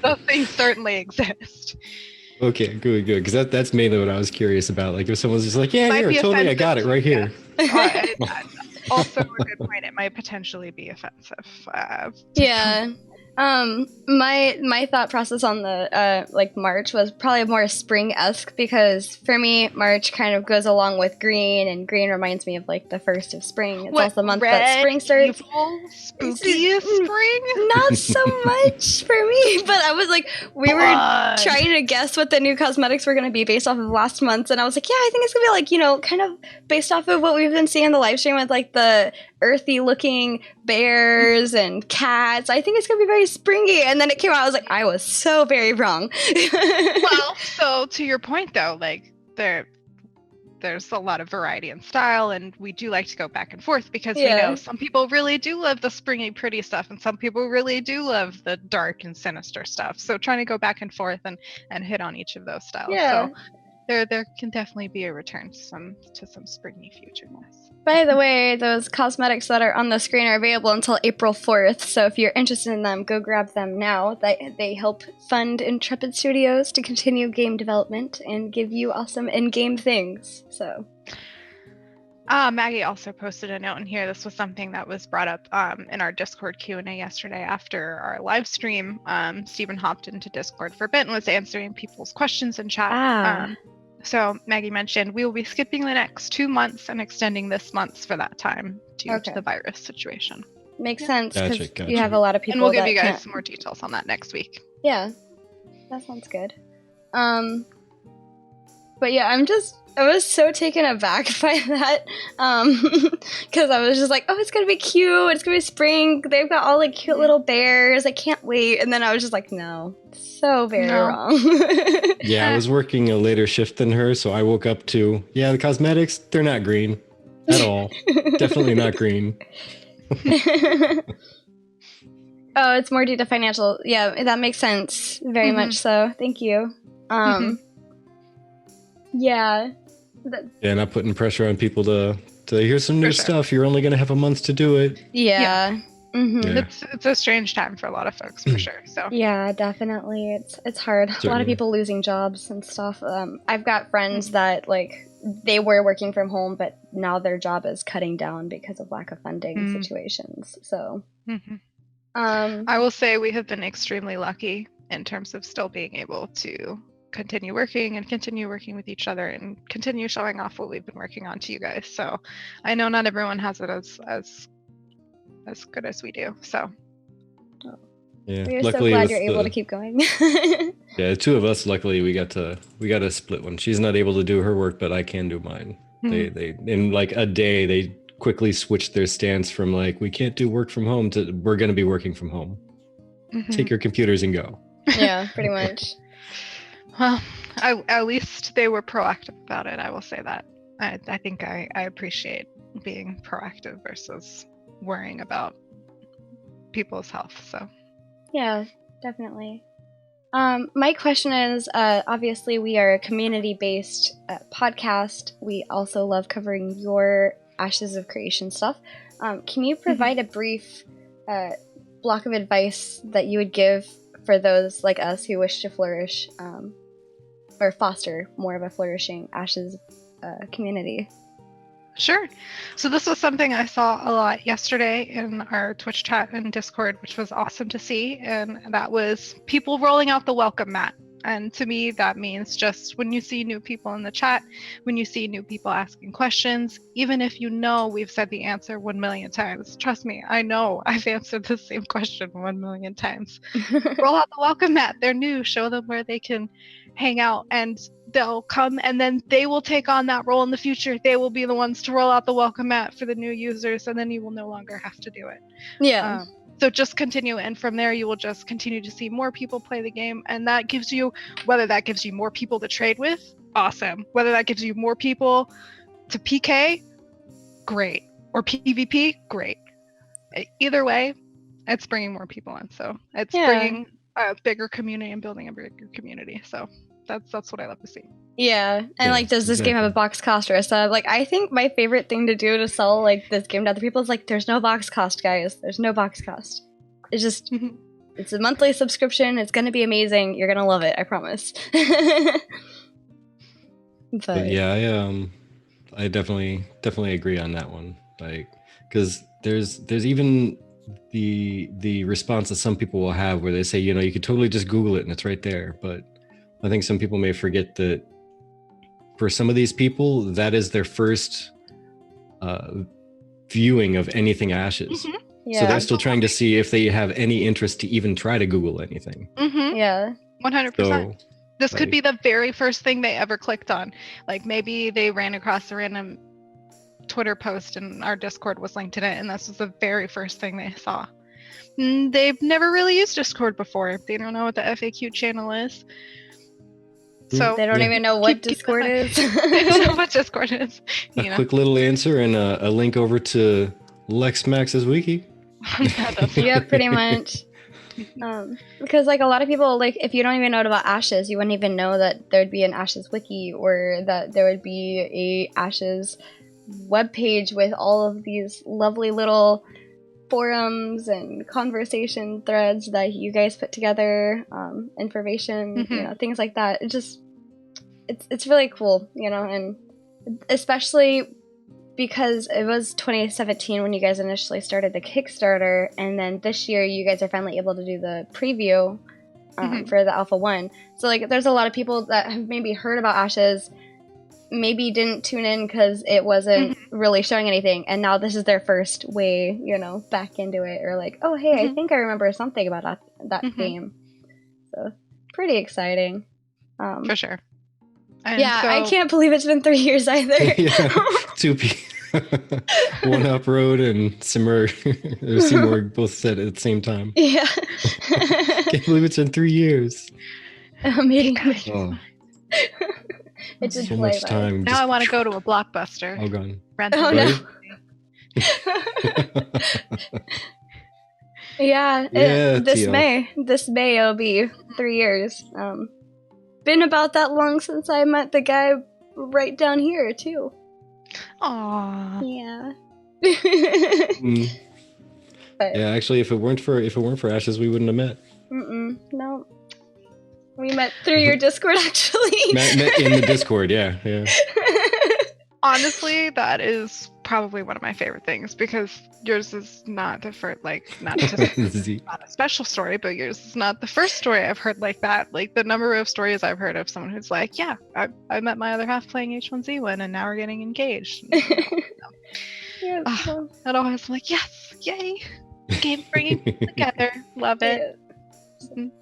Those things certainly exist. Okay, good. Because that's mainly what I was curious about. Like if someone's just like, yeah, here, totally, I got it right here. Also a good point. It might potentially be offensive. Yeah. My thought process on the like March was probably more spring-esque, because for me March kind of goes along with green, and green reminds me of like the first of spring. It's also the month that spring starts. Spooky spring? Not so much for me, but I was like, we were trying to guess what the new cosmetics were going to be based off of last month, and I was like, yeah, I think it's gonna be like, kind of based off of what we've been seeing in the live stream with like the earthy looking bears and cats. I think it's gonna be very springy, and then it came out, I was like, I was so very wrong. Well, so to your point though, like there's a lot of variety in style, and we do like to go back and forth because we know some people really do love the springy, pretty stuff, and some people really do love the dark and sinister stuff. So trying to go back and forth and hit on each of those styles. Yeah. So there can definitely be a return to some springy futureness. By the way, those cosmetics that are on the screen are available until April 4th, so if you're interested in them, go grab them now. They help fund Intrepid Studios to continue game development and give you awesome in-game things. So, Maggie also posted a note in here. This was something that was brought up in our Discord Q&A yesterday after our live stream. Stephen hopped into Discord for a bit and was answering people's questions in chat. So Maggie mentioned we will be skipping the next 2 months and extending this month for that time due to the virus situation. Makes sense, because Gotcha. you have a lot of people. And we'll give that you guys can't... some more details on that next week. Yeah, that sounds good. But yeah, I was so taken aback by that, because I was just like, oh, it's gonna be cute, it's gonna be spring, they've got all like cute little bears, I can't wait, and then I was just like, no, so very wrong. Yeah, I was working a later shift than her, so I woke up to, the cosmetics, they're not green at all. Definitely not green. Oh, it's more due to financial, yeah, that makes sense, very much so, thank you. Yeah. Not putting pressure on people to here's some new stuff. You're only going to have a month to do it. Yeah. It's a strange time for a lot of folks for sure. So yeah, definitely. It's hard. Certainly. A lot of people losing jobs and stuff. I've got friends that like they were working from home, but now their job is cutting down because of lack of funding situations. So I will say we have been extremely lucky in terms of still being able to continue working with each other and continue showing off what we've been working on to you guys. So I know not everyone has it as good as we do. So we're luckily so glad you're able to keep going. The two of us, luckily we got to split one. She's not able to do her work, but I can do mine. They in like a day they quickly switched their stance from like we can't do work from home to we're going to be working from home. Take your computers and go. Yeah, pretty much. Well, at least they were proactive about it. I will say that. I think I appreciate being proactive versus worrying about people's health. So yeah, definitely. My question is, obviously we are a community-based podcast. We also love covering your Ashes of Creation stuff. Can you provide a brief block of advice that you would give for those like us who wish to flourish or foster more of a flourishing Ashes community? Sure. So this was something I saw a lot yesterday in our Twitch chat and Discord, which was awesome to see. And that was people rolling out the welcome mat. And to me, that means just when you see new people in the chat, when you see new people asking questions, even if you know we've said the answer 1 million times, trust me, I know I've answered the same question 1 million times. Roll out the welcome mat. They're new. Show them where they can hang out, and they'll come, and then they will take on that role in the future. They will be the ones to roll out the welcome mat for the new users, and then you will no longer have to do it. Yeah. So just continue, and from there you will just continue to see more people play the game, and that gives you, whether that gives you more people to trade with, awesome. Whether that gives you more people to PK, great. Or PvP, great. Either way, it's bringing more people in. So it's bringing a bigger community and building a bigger community. So that's what I love to see. Yeah, and like, does this game have a box cost or a sub? Like, I think my favorite thing to do to sell like this game to other people is like, there's no box cost, guys. There's no box cost. It's just, it's a monthly subscription. It's gonna be amazing. You're gonna love it. I promise. But yeah, I definitely agree on that one. Like, because there's even the response that some people will have where they say, you know, you could totally just Google it and it's right there. But I think some people may forget that for some of these people, that is their first viewing of anything Ashes. Yeah. So they're still trying to see if they have any interest to even try to Google anything. Yeah. 100%. So, this could be the very first thing they ever clicked on. Like, maybe they ran across a random Twitter post and our Discord was linked in it, and this was the very first thing they saw. They've never really used Discord before. They don't know what the FAQ channel is. So They don't Yeah. even know what Keep Discord that is. They don't know what Discord is. A You know, quick little answer and a link over to Lex Max's wiki. That does- Yeah, pretty much. Because like a lot of people, like if you don't even know about Ashes, you wouldn't even know that there'd be an Ashes wiki or that there would be a Ashes webpage with all of these lovely little forums and conversation threads that you guys put together, information, you know, things like that. It's really cool, you know, and especially because it was 2017 when you guys initially started the Kickstarter, and then this year you guys are finally able to do the preview for the Alpha 1. So, like, there's a lot of people that have maybe heard about Ashes, maybe didn't tune in because it wasn't really showing anything, and now this is their first way, you know, back into it, or like, oh, hey, I think I remember something about that game. So, pretty exciting. for sure. And Yeah, so, I can't believe it's been 3 years either. Yeah, One Up Road and Seymour both said it at the same time. Yeah. Can't believe it's been 3 years. Meeting. Oh, It did so fly much by. time. now I want to go to a Blockbuster. All gone. Rent Oh, the no. Yeah, Yeah, this TL. May it'll be 3 years. Been about that long since I met the guy right down here too. Aww. Yeah. Mm. But, Yeah, actually, if it weren't for Ashes, we wouldn't have met. no. We met through your Discord actually. Met in the Discord. Yeah. Honestly, that is probably one of my favorite things because yours is not the first, like, not just not a special story, but yours is not the first story I've heard like that. Like the number of stories I've heard of someone who's like, yeah, I met my other half playing H1Z1 and now we're getting engaged. Yeah, cool. And always like, yes, yay, game bringing people together, love it.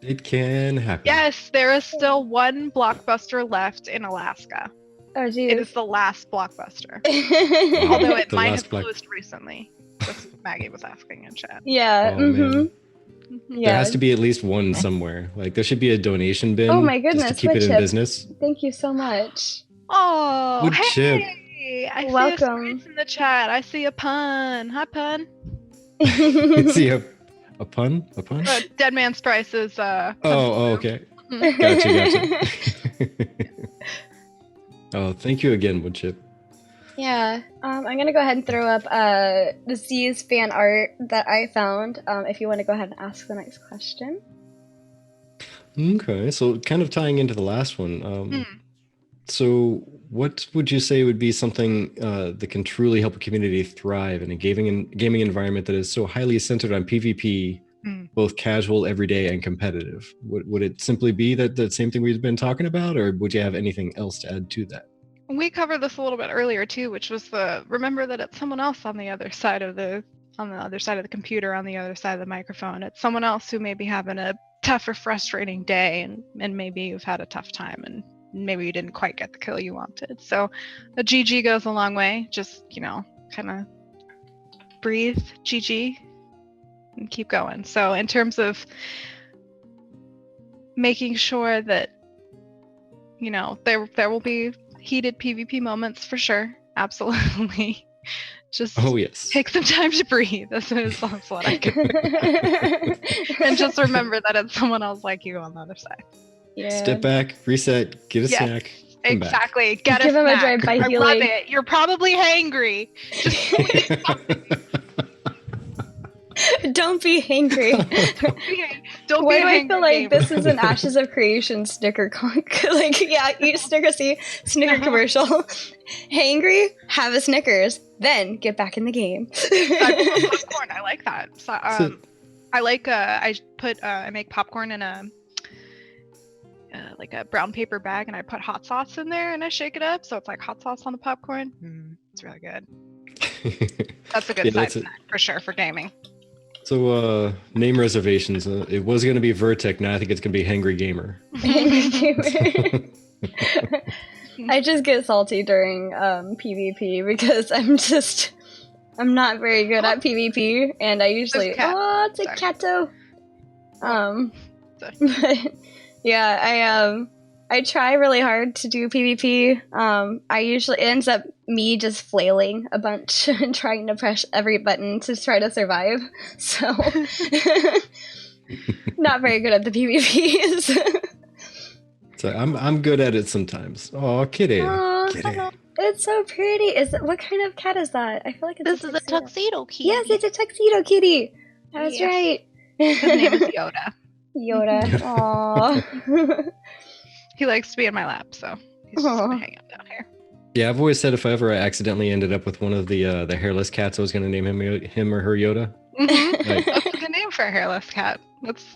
It can happen. Yes, there is still one Blockbuster left in Alaska. Oh geez. It is the last Blockbuster. Wow. Although it The might last have Block- closed recently. That's what Maggie was asking in chat. Yeah. Oh, man. Yeah. There has to be at least one somewhere. Like there should be a donation bin. Oh my just goodness, to keep it in Woodchip. business. Thank you so much. Oh, Woodchip. hey! I Welcome. see a sprites in the chat. I see a pun. Hi, pun. See a pun? A pun? Dead Man Sprice is Oh, okay. Gotcha. Oh, thank you again, Woodchip. Yeah, I'm gonna go ahead and throw up the Z's fan art that I found. If you want to go ahead and ask the next question. Okay, so kind of tying into the last one. So, what would you say would be something that can truly help a community thrive in a gaming environment that is so highly centered on PvP, both casual, everyday, and competitive? Would it simply be the same thing we've been talking about, or would you have anything else to add to that? We covered this a little bit earlier too, which was remember that it's someone else on the other side of the computer, on the other side of the microphone. It's someone else who may be having a tough or frustrating day, and maybe you've had a tough time, and maybe you didn't quite get the kill you wanted. So a GG goes a long way. Just, kind of breathe, GG, and keep going. So in terms of making sure that, there will be heated PvP moments for sure. Absolutely. Just yes. take some time to breathe. That's what I can. And just remember that it's someone else like you on the other side. Yeah. Step back, reset, get a snack. Come back. Exactly. Get Give a him a snack. drive-by I healing. love it. You're probably hangry. Just Don't be angry. don't Why be do I feel hangry like gamer. this is an Ashes of Creation Snicker like, yeah, eat Snickers, Snicker commercial. Hangry, have a Snickers, then get back in the game. I put popcorn. I like that. So, I like. I make popcorn in a like a brown paper bag, and I put hot sauce in there, and I shake it up, so it's like hot sauce on the popcorn. It's really good. That's a good side snack for sure for gaming. So, name reservations. It was going to be Virtek. Now I think it's going to be Hangry Gamer. I just get salty during PvP because I'm not very good at PvP, and I usually it's a catto. But yeah, I try really hard to do PvP. I usually it ends up me just flailing a bunch and trying to press every button to try to survive. So not very good at the PvPs. So I'm good at it sometimes. Oh, kitty. Aw, Kitty. it's so pretty. What kind of cat is that? I feel like it's This is a tuxedo kitty. Yes, it's a tuxedo kitty. That's Yes. right. His name is Yoda. Yoda. Aww. He likes to be in my lap, so he's just Aw. gonna hang out down here. Yeah, I've always said if I ever accidentally ended up with one of the hairless cats, I was going to name him or her Yoda. Like, That's a good name for a hairless cat.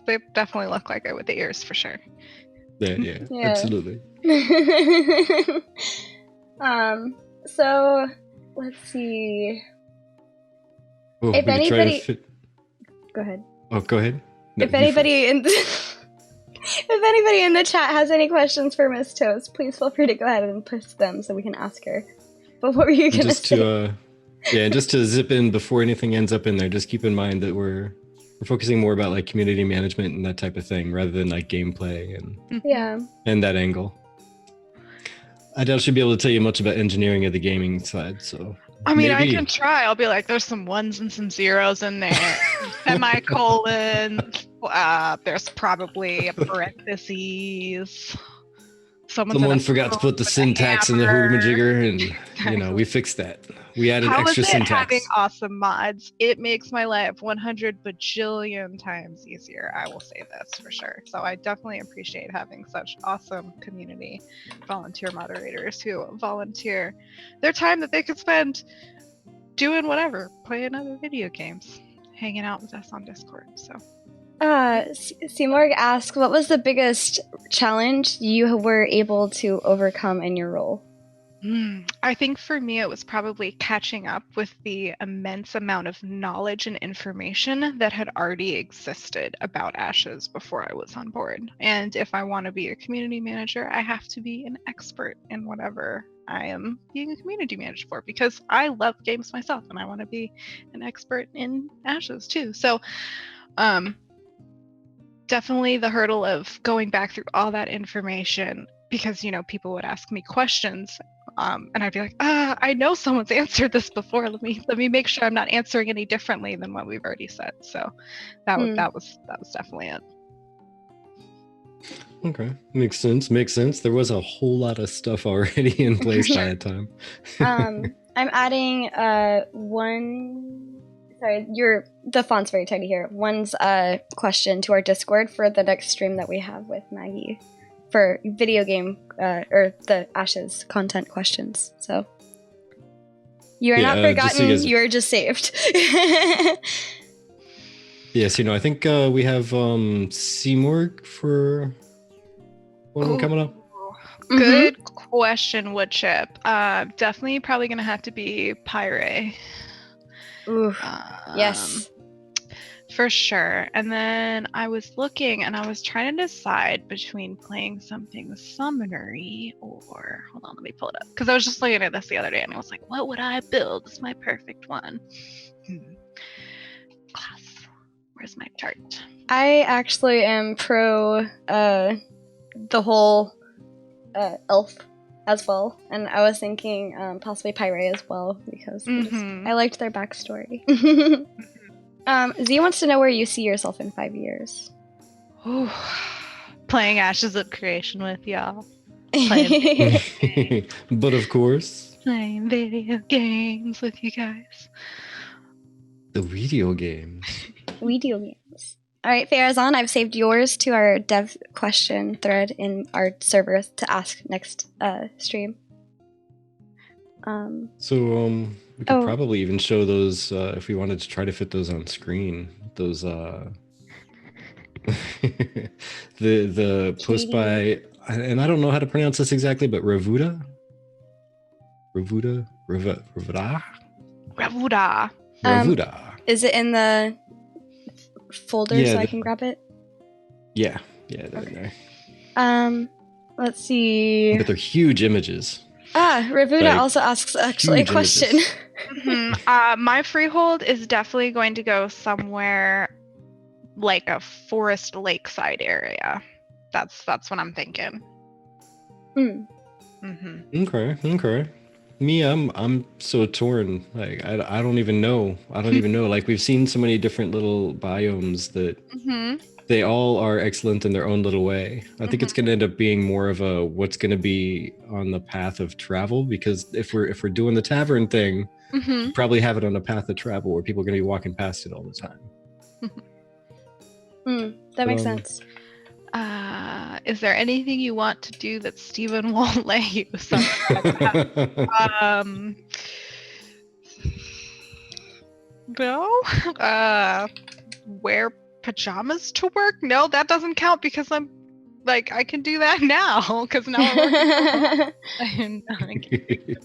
They definitely look like it with the ears for sure. yeah, Yeah. absolutely. So let's see. Oh, If we could try to anybody- fit- Go ahead. Oh, go ahead. No, If you anybody in if anybody in the chat has any questions for Miss Toast, please feel free to go ahead and post them so we can ask her. But what were you first. gonna Just say? to just to zip in before anything ends up in there. Just keep in mind that we're focusing more about like community management and that type of thing rather than like gameplay Yeah. and that angle. I doubt she'll be able to tell you much about engineering of the gaming side. So I mean, maybe. I can try. I'll be like, there's some ones and some zeros in there. Semicolon. There's probably a parentheses. Someone forgot to put the syntax in the hoomajigger, and we fixed that. We added How extra is it syntax. having awesome mods? It makes my life 100 bajillion times easier. I will say this for sure. So I definitely appreciate having such awesome community volunteer moderators who volunteer their time that they could spend doing whatever, playing other video games, hanging out with us on Discord. So Seymour asked, what was the biggest challenge you were able to overcome in your role? I think for me, it was probably catching up with the immense amount of knowledge and information that had already existed about Ashes before I was on board. And if I want to be a community manager, I have to be an expert in whatever I am being a community manager for, because I love games myself and I want to be an expert in Ashes too. So, definitely the hurdle of going back through all that information, because people would ask me questions, and I'd be like, I know someone's answered this before. Let me make sure I'm not answering any differently than what we've already said. So that was definitely it. Okay, makes sense. There was a whole lot of stuff already in place by that time. I'm adding one. Sorry, the font's very tiny here. One's question to our Discord for the next stream that we have with Maggie for video game or the Ashes content questions. So you are not forgotten. You are just saved. Yes, I think we have Seymour for one coming up. Good question, Woodchip. Definitely probably gonna have to be Pyre. Ooh, yes. For sure. And then I was looking and I was trying to decide between playing something summonery or hold on, let me pull it up. Because I was just looking at this the other day and I was like, what would I build? It's my perfect one. Class. Where's my chart? I actually am pro the whole elf as well, and I was thinking possibly Pyre as well because I liked their backstory. Z wants to know where you see yourself in 5 years. Ooh, playing Ashes of Creation with y'all. But of course, Playing video games with you guys. the video games. Video games. All right, Farazan, I've saved yours to our dev question thread in our server to ask next stream. So we could probably even show those if we wanted to try to fit those on screen. Those the post by, and I don't know how to pronounce this exactly, but Revuda. Is it in the folder so I can grab it? Yeah, they're in there. Let's see. But they're huge images. Revuda also asks actually a question. My freehold is definitely going to go somewhere like a forest lakeside area. That's what I'm thinking. Mm-hmm. Okay. Me, I'm so torn. Like I don't even know. Like we've seen so many different little biomes that they all are excellent in their own little way. I think it's going to end up being more of a what's going to be on the path of travel, because if we're doing the tavern thing, we probably have it on a path of travel where people are going to be walking past it all the time. That makes sense. Is there anything you want to do that Steven won't let you? No. Wear pajamas to work? No, that doesn't count because I'm like I can do that now because now I'm working.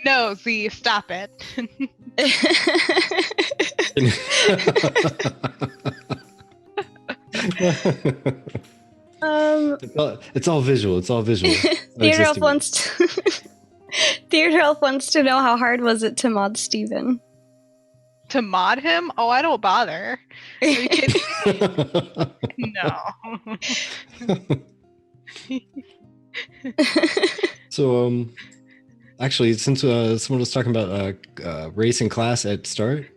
No, Z, stop it. It's all visual. Theater Elf wants to know how hard was it to mod Steven? To mod him? Oh, I don't bother. Are you kidding? No. So, actually, since someone was talking about race and class at start,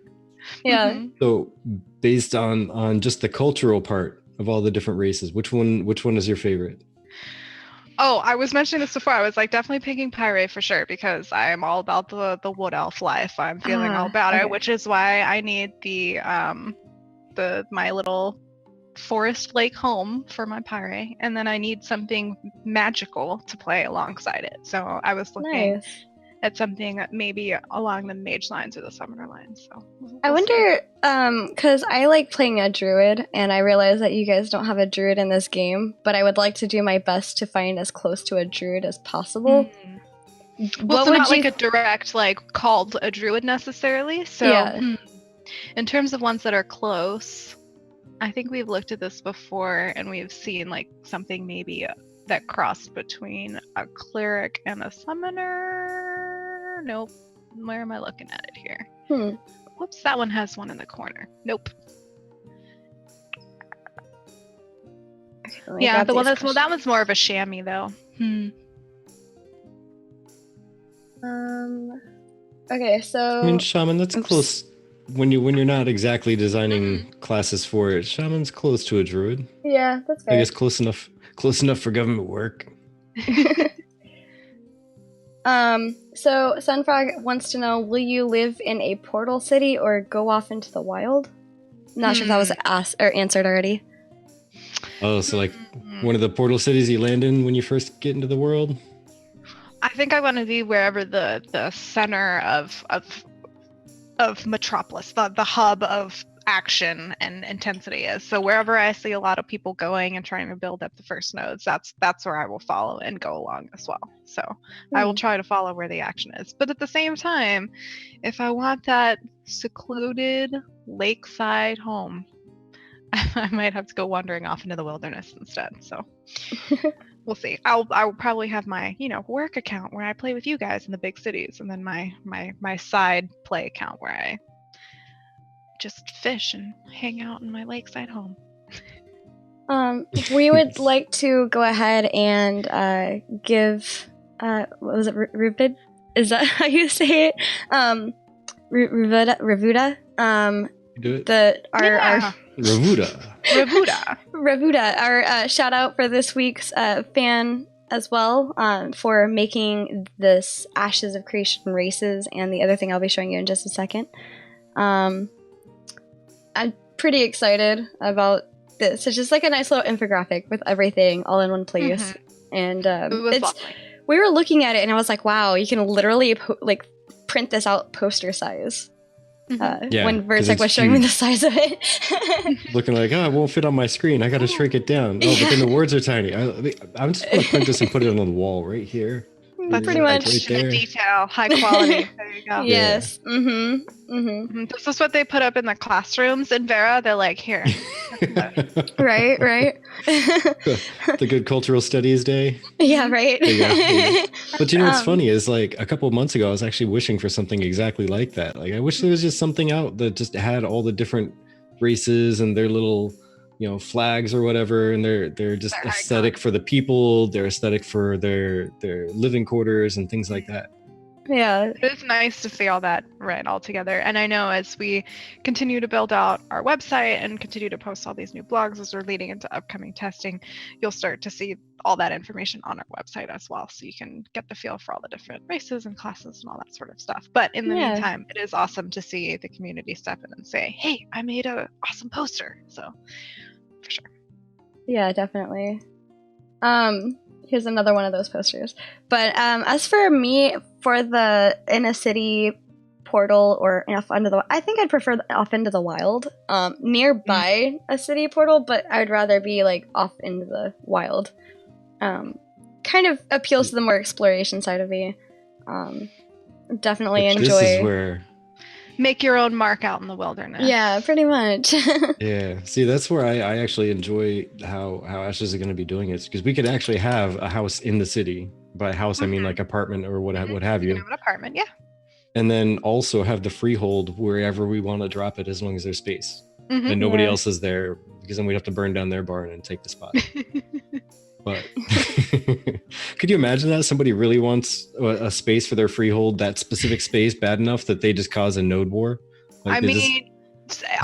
yeah. So, based on just the cultural part of all the different races, which one is your favorite? Oh, I was mentioning this before. I was like definitely picking Pyre for sure because I'm all about the wood elf life. I'm feeling all about it, which is why I need the my little forest lake home for my Pyre, and then I need something magical to play alongside it. So I was looking at something maybe along the mage lines or the summoner lines. So I wonder, because I like playing a druid, and I realize that you guys don't have a druid in this game, but I would like to do my best to find as close to a druid as possible. Well, so not like a direct, like, called a druid necessarily. So in terms of ones that are close, I think we've looked at this before, and we've seen, like, something maybe that crossed between a cleric and a summoner. Nope. Where am I looking at it here? Whoops, that one has one in the corner. Nope. Yeah, the one that one's more of a chamois though. Okay, so I mean, shaman, that's close. When you're not exactly designing classes for it, shaman's close to a druid. Yeah, that's fair. I guess close enough for government work. So Sunfrog wants to know, will you live in a portal city or go off into the wild? I'm not sure if that was asked or answered already. Oh, so like one of the portal cities you land in when you first get into the world? I think I want to be wherever the center of Metropolis, the hub of action and intensity is. So wherever I see a lot of people going and trying to build up the first nodes, that's where I will follow and go along as well. So I will try to follow where the action is. But at the same time, if I want that secluded lakeside home, I might have to go wandering off into the wilderness instead. So we'll see. I'll probably have my work account where I play with you guys in the big cities, and then my side play account where I just fish and hang out in my lakeside home. We would like to go ahead and give what was it, Rupid? Is that how you say it? Ravuda. Do it. Our Ravuda, our shout out for this week's fan as well, for making this Ashes of Creation races and the other thing I'll be showing you in just a second. I'm pretty excited about this. It's just like a nice little infographic with everything all in one place. And we were looking at it and I was like, wow, you can literally print this out poster size. When Virtek was showing me the size of it. Looking like, it won't fit on my screen. I gotta shrink it down. Oh, but then the words are tiny. I'm just gonna print this and put it on the wall right here. That's pretty much right there. Detail, high quality. There you go. Yes. This is what they put up in the classrooms in Vera. They're like, here. Right. The good cultural studies day. Yeah, right. But what's funny is, like, a couple of months ago, I was actually wishing for something exactly like that. Like, I wish there was just something out that just had all the different races and their little flags or whatever, and they're just They're aesthetic iconic. for the people, they're aesthetic for their living quarters and things like that. Yeah. It's nice to see all that right all together. And I know as we continue to build out our website and continue to post all these new blogs as we're leading into upcoming testing, you'll start to see all that information on our website as well. So you can get the feel for all the different races and classes and all that sort of stuff. But in the Yeah. meantime, it is awesome to see the community step in and say, hey, I made an awesome poster. So for sure. Yeah, definitely. Here's another one of those posters. But as for me, for the in a city portal or off into the, I think I'd prefer the off into the wild, nearby a city portal, but I'd rather be like off into the wild. Kind of appeals to the more exploration side of me. Definitely enjoy. This is where Make your own mark out in the wilderness. Yeah, pretty much. Yeah, see, that's where I actually enjoy how Ashe is going to be doing it, because we could actually have a house in the city. By house, I mean like apartment or what have You you, can have an apartment, yeah. and then also have the freehold wherever we want to drop it, as long as there's space and nobody Yeah. else is there, because then we'd have to burn down their barn and take the spot. But could you imagine that somebody really wants a space for their freehold, that specific space bad enough that they just cause a node war? I they mean,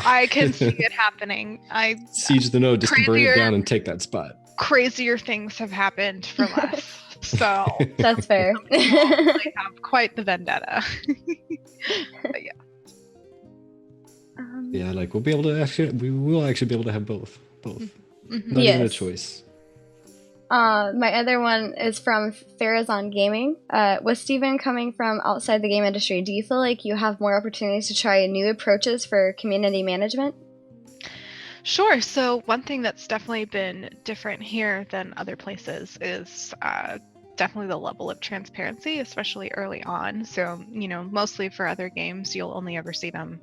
I can see it happening. just siege the node just to burn it Crazier. down and take that spot. Crazier things have happened for less. So That's fair. I have quite the vendetta. But yeah. Yeah, like we will actually be able to have both. Mhm. Not even a Yes. choice. My other one is from Farazan Gaming. With Steven coming from outside the game industry, do you feel like you have more opportunities to try new approaches for community management? Sure. So one thing that's definitely been different here than other places is definitely the level of transparency, especially early on. So, mostly for other games, you'll only ever see them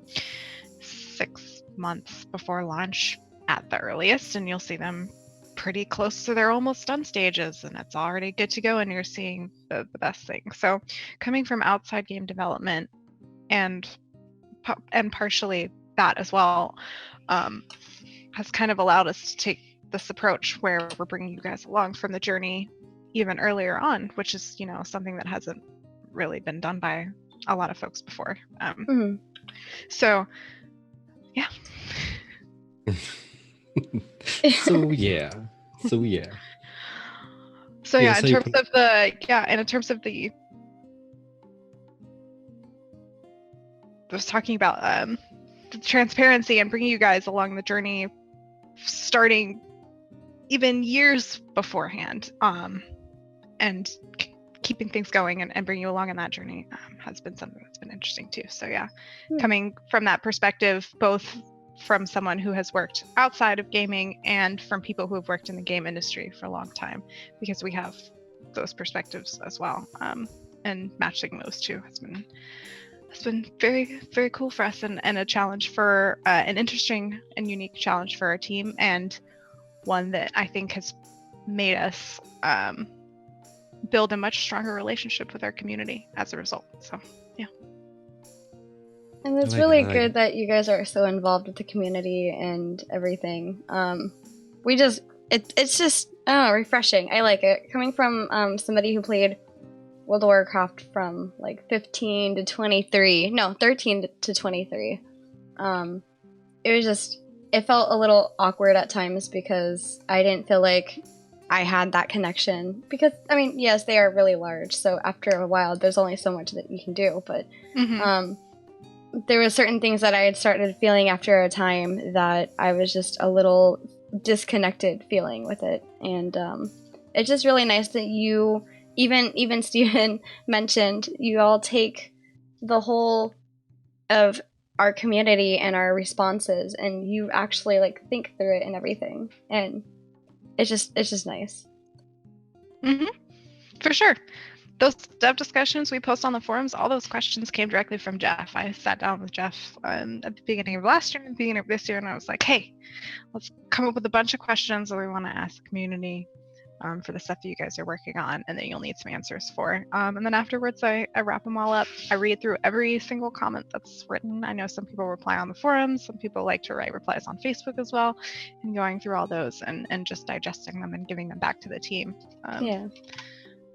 6 months before launch at the earliest, and you'll see them pretty close to their almost done stages, and it's already good to go, and you're seeing the best thing. So coming from outside game development and partially that as well, has kind of allowed us to take this approach where we're bringing you guys along from the journey even earlier on, which is something that hasn't really been done by a lot of folks before. So yeah. So yeah. So Yeah, yeah, so in you terms of the I was talking about the transparency and bringing you guys along the journey, starting even years beforehand, and keeping things going and bringing you along on that journey has been something that's been interesting too. So yeah, coming from that perspective, both from someone who has worked outside of gaming and from people who have worked in the game industry for a long time, because we have those perspectives as well, and matching those two has been very, very cool for us, and a challenge for an interesting and unique challenge for our team, and one that I think has made us build a much stronger relationship with our community as a result. So yeah. And it's I like really it, I like good it. that you guys are so involved with the community and everything. It's just refreshing. I like it. Coming from somebody who played World of Warcraft from like 13 to 23. No, 13 to 23. It felt a little awkward at times because I didn't feel like I had that connection. Because, I mean, yes, they are really large, so after a while, there's only so much that you can do, but there were certain things that I had started feeling after a time that I was just a little disconnected feeling with it. And it's just really nice that you, even Steven mentioned, you all take the whole of our community and our responses and you actually like think through it and everything. And it's just nice. For sure. Those dev discussions we post on the forums, all those questions came directly from Jeff. I sat down with Jeff at the beginning of last year and the beginning of this year, and I was like, hey, let's come up with a bunch of questions that we want to ask the community. for the stuff that you guys are working on and that you'll need some answers for. And then afterwards, I wrap them all up. I read through every single comment that's written. I know some people reply on the forums, some people like to write replies on Facebook as well, and going through all those and just digesting them and giving them back to the team.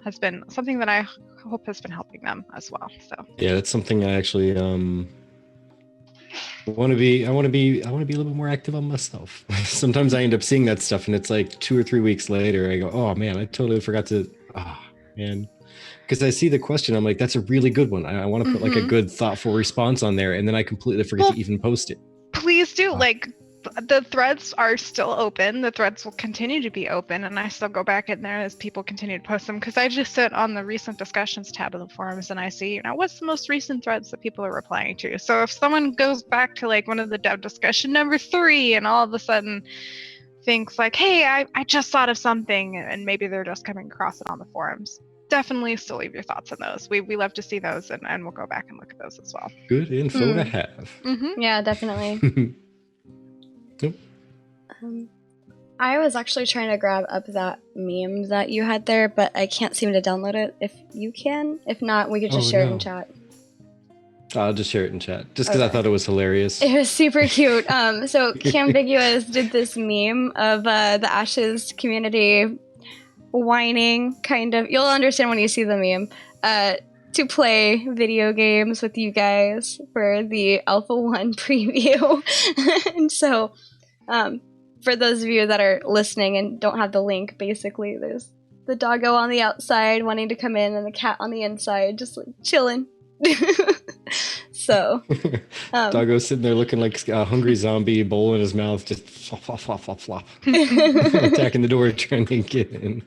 Has been something that I hope has been helping them as well. So yeah, that's something I actually want to be a little bit more active on myself. Sometimes I end up seeing that stuff and it's like 2 or 3 weeks later I go, oh man, I totally forgot to, man, because I see the question, I'm like, that's a really good one. I want to put like a good thoughtful response on there, and then I completely forget to even post it. Please do. Like, the threads are still open. The threads will continue to be open, and I still go back in there as people continue to post them, because I just sit on the recent discussions tab of the forums and I see, what's the most recent threads that people are replying to. So if someone goes back to like one of the dev discussion number 3 and all of a sudden thinks like, hey, I just thought of something, and maybe they're just coming across it on the forums, definitely still leave your thoughts on those. We love to see those, and we'll go back and look at those as well. Good info to have. Yeah, definitely. Nope. I was actually trying to grab up that meme that you had there, but I can't seem to download it. If you can, if not, we could just share it in chat. I'll just share it in chat, just because I thought it was hilarious. It was super cute. So Cambiguous did this meme of the Ashes community whining, kind of. You'll understand when you see the meme. To play video games with you guys for the Alpha 1 preview. And so, for those of you that are listening and don't have the link, basically there's the doggo on the outside wanting to come in and the cat on the inside just like chilling. So, Doggo's sitting there looking like a hungry zombie, bowl in his mouth, just flop, flop, flop, flop, flop. Attacking the door, trying to get in.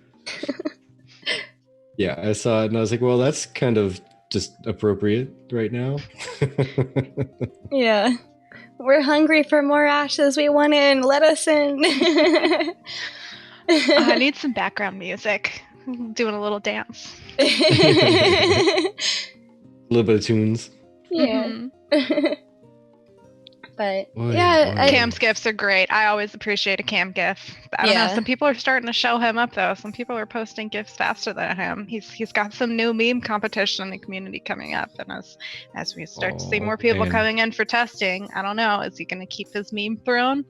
Yeah, I saw it and I was like, well, that's kind of just appropriate right now. Yeah. We're hungry for more Ashes. We want in. Let us in. I need some background music. Doing a little dance. A little bit of tunes. Yeah. But Boy, yeah, Cam's gifs are great. I always appreciate a Cam gif. I don't know. Some people are starting to show him up though. Some people are posting gifs faster than him. He's got some new meme competition in the community coming up, and as we start to see more people coming in for testing, I don't know. Is he going to keep his meme throne?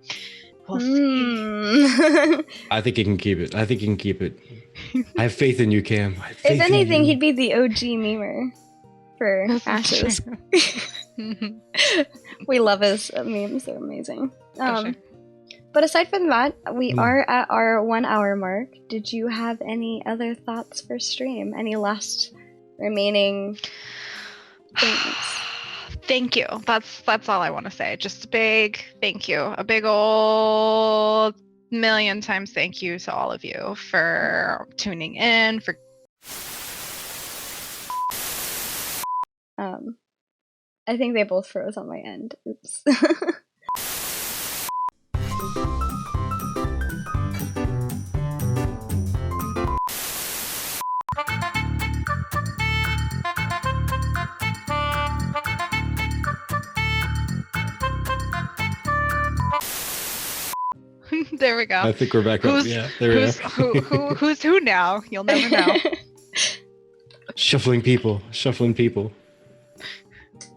We'll see. I think he can keep it. I have faith in you, Cam. If anything, he'd be the OG memer for Ashes. We love his memes. They're amazing. But aside from that, we are at our 1 hour mark. Did you have any other thoughts for stream? Any last remaining things? Thank you. That's all I want to say. Just a big thank you. A big old million times thank you to all of you for tuning in, for I think they both froze on my end. Oops. There we go. I think we're back up. Yeah, there we go. Who's who now? You'll never know. Shuffling people.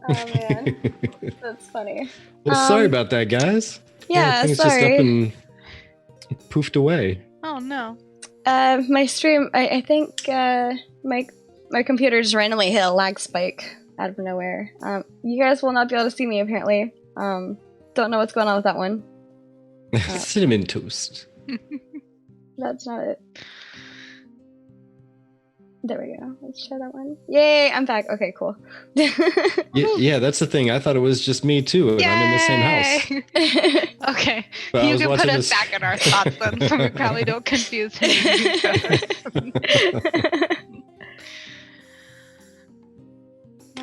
Oh man, that's funny. Well, sorry about that, guys. Yeah, things sorry. just up and poofed away. Oh no. My stream. I think my computer just randomly hit a lag spike out of nowhere. You guys will not be able to see me apparently. Don't know what's going on with that one. Cinnamon toast. That's not it. There we go. Let's try that one. Yay, I'm back. Okay, cool. Yeah, that's the thing. I thought it was just me too, and I'm in the same house. Okay. But You can put us back in our spots then, so we probably don't confuse each other.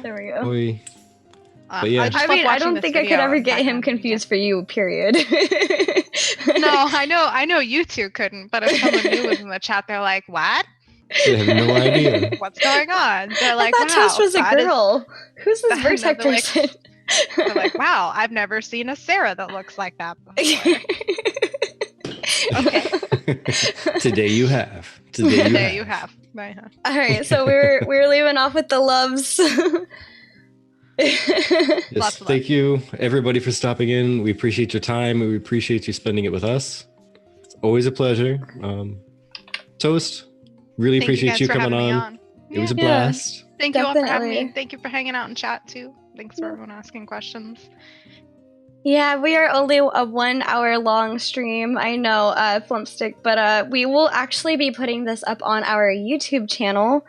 There we go. Boy. But yeah. I don't think I could ever get him confused for you, period. No, I know you two couldn't, but if someone new was in the chat, they're like, what? They have no idea. What's going on? They're like, I thought wow, Toast was a girl. Who's this Virtek they're like- person? They're like, wow, I've never seen a Sarah that looks like that before. Okay. Today you have. Today you There have. you have. Bye, huh? All right, so we're leaving off with the loves. Yes, Lots of thank you everybody for stopping in. We appreciate your time. We appreciate you spending it with us. It's always a pleasure. Toast, really Thank appreciate guys you for coming having me on. It was a Yeah. blast. Thank you all for having me. Definitely. Thank you for hanging out in chat too. Thanks for everyone asking questions. Yeah, we are only a 1 hour long stream. I know, Flumpstick, but we will actually be putting this up on our YouTube channel.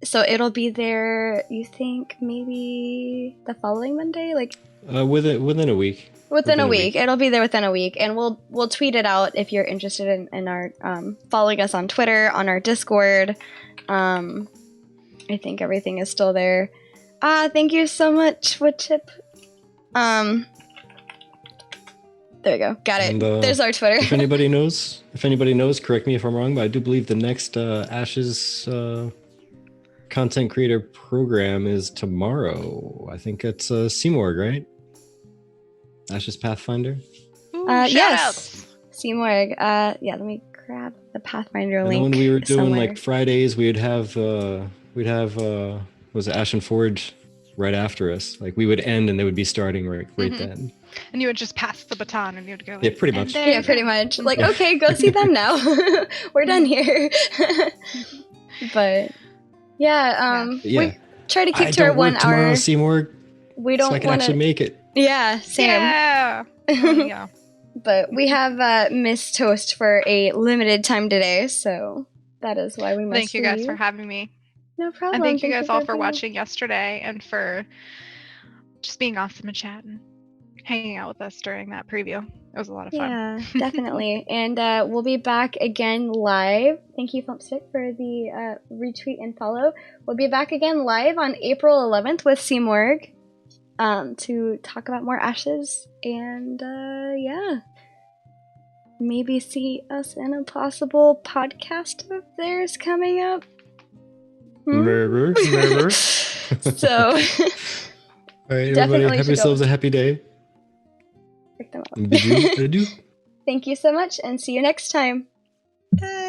So it'll be there. You think maybe the following Monday, like Within a week. within a week. It'll be there within a week, and we'll tweet it out if you're interested in our following us on Twitter, on our Discord. I think everything is still there. Thank you so much, Woodchip. There we go. Got it. And, There's our Twitter. if anybody knows, correct me if I'm wrong, but I do believe the next Ashe's content creator program is tomorrow. I think it's Seymour, right? Ashe's Pathfinder. Ooh, Yes. shout-outs. Seymour. Yeah, let me grab the Pathfinder And link. when we were doing somewhere. like Fridays, we'd have was it Ashen Forge right after us? Like we would end and they would be starting right then. And you would just pass the baton and you'd go like, Yeah, pretty "And much. there Yeah, you pretty go." much. Like, okay, go see them now. We're done here. But yeah, Yeah. we try to keep I to our don't 1 work tomorrow, hour. Seymour, We so I don't can want actually to. make it. Yeah, same. Yeah. Yeah. But we have Miss Toast for a limited time today, so that is why we must. Thank you guys leave. for having me. No problem. And thank you guys all for being- watching yesterday and for just being awesome in chat and hanging out with us during that preview. It was a lot of fun. Yeah, definitely. And we'll be back again live. Thank you, Flumpstick, for the retweet and follow. We'll be back again live on April 11th with Seymour to talk about more Ashes. And yeah, maybe see us in a possible podcast of theirs coming up. Never. So, All right, everybody, Definitely have should go. yourselves a happy day. pick them up. Bidoo, bidoo. Thank you so much, and see you next time. Bye.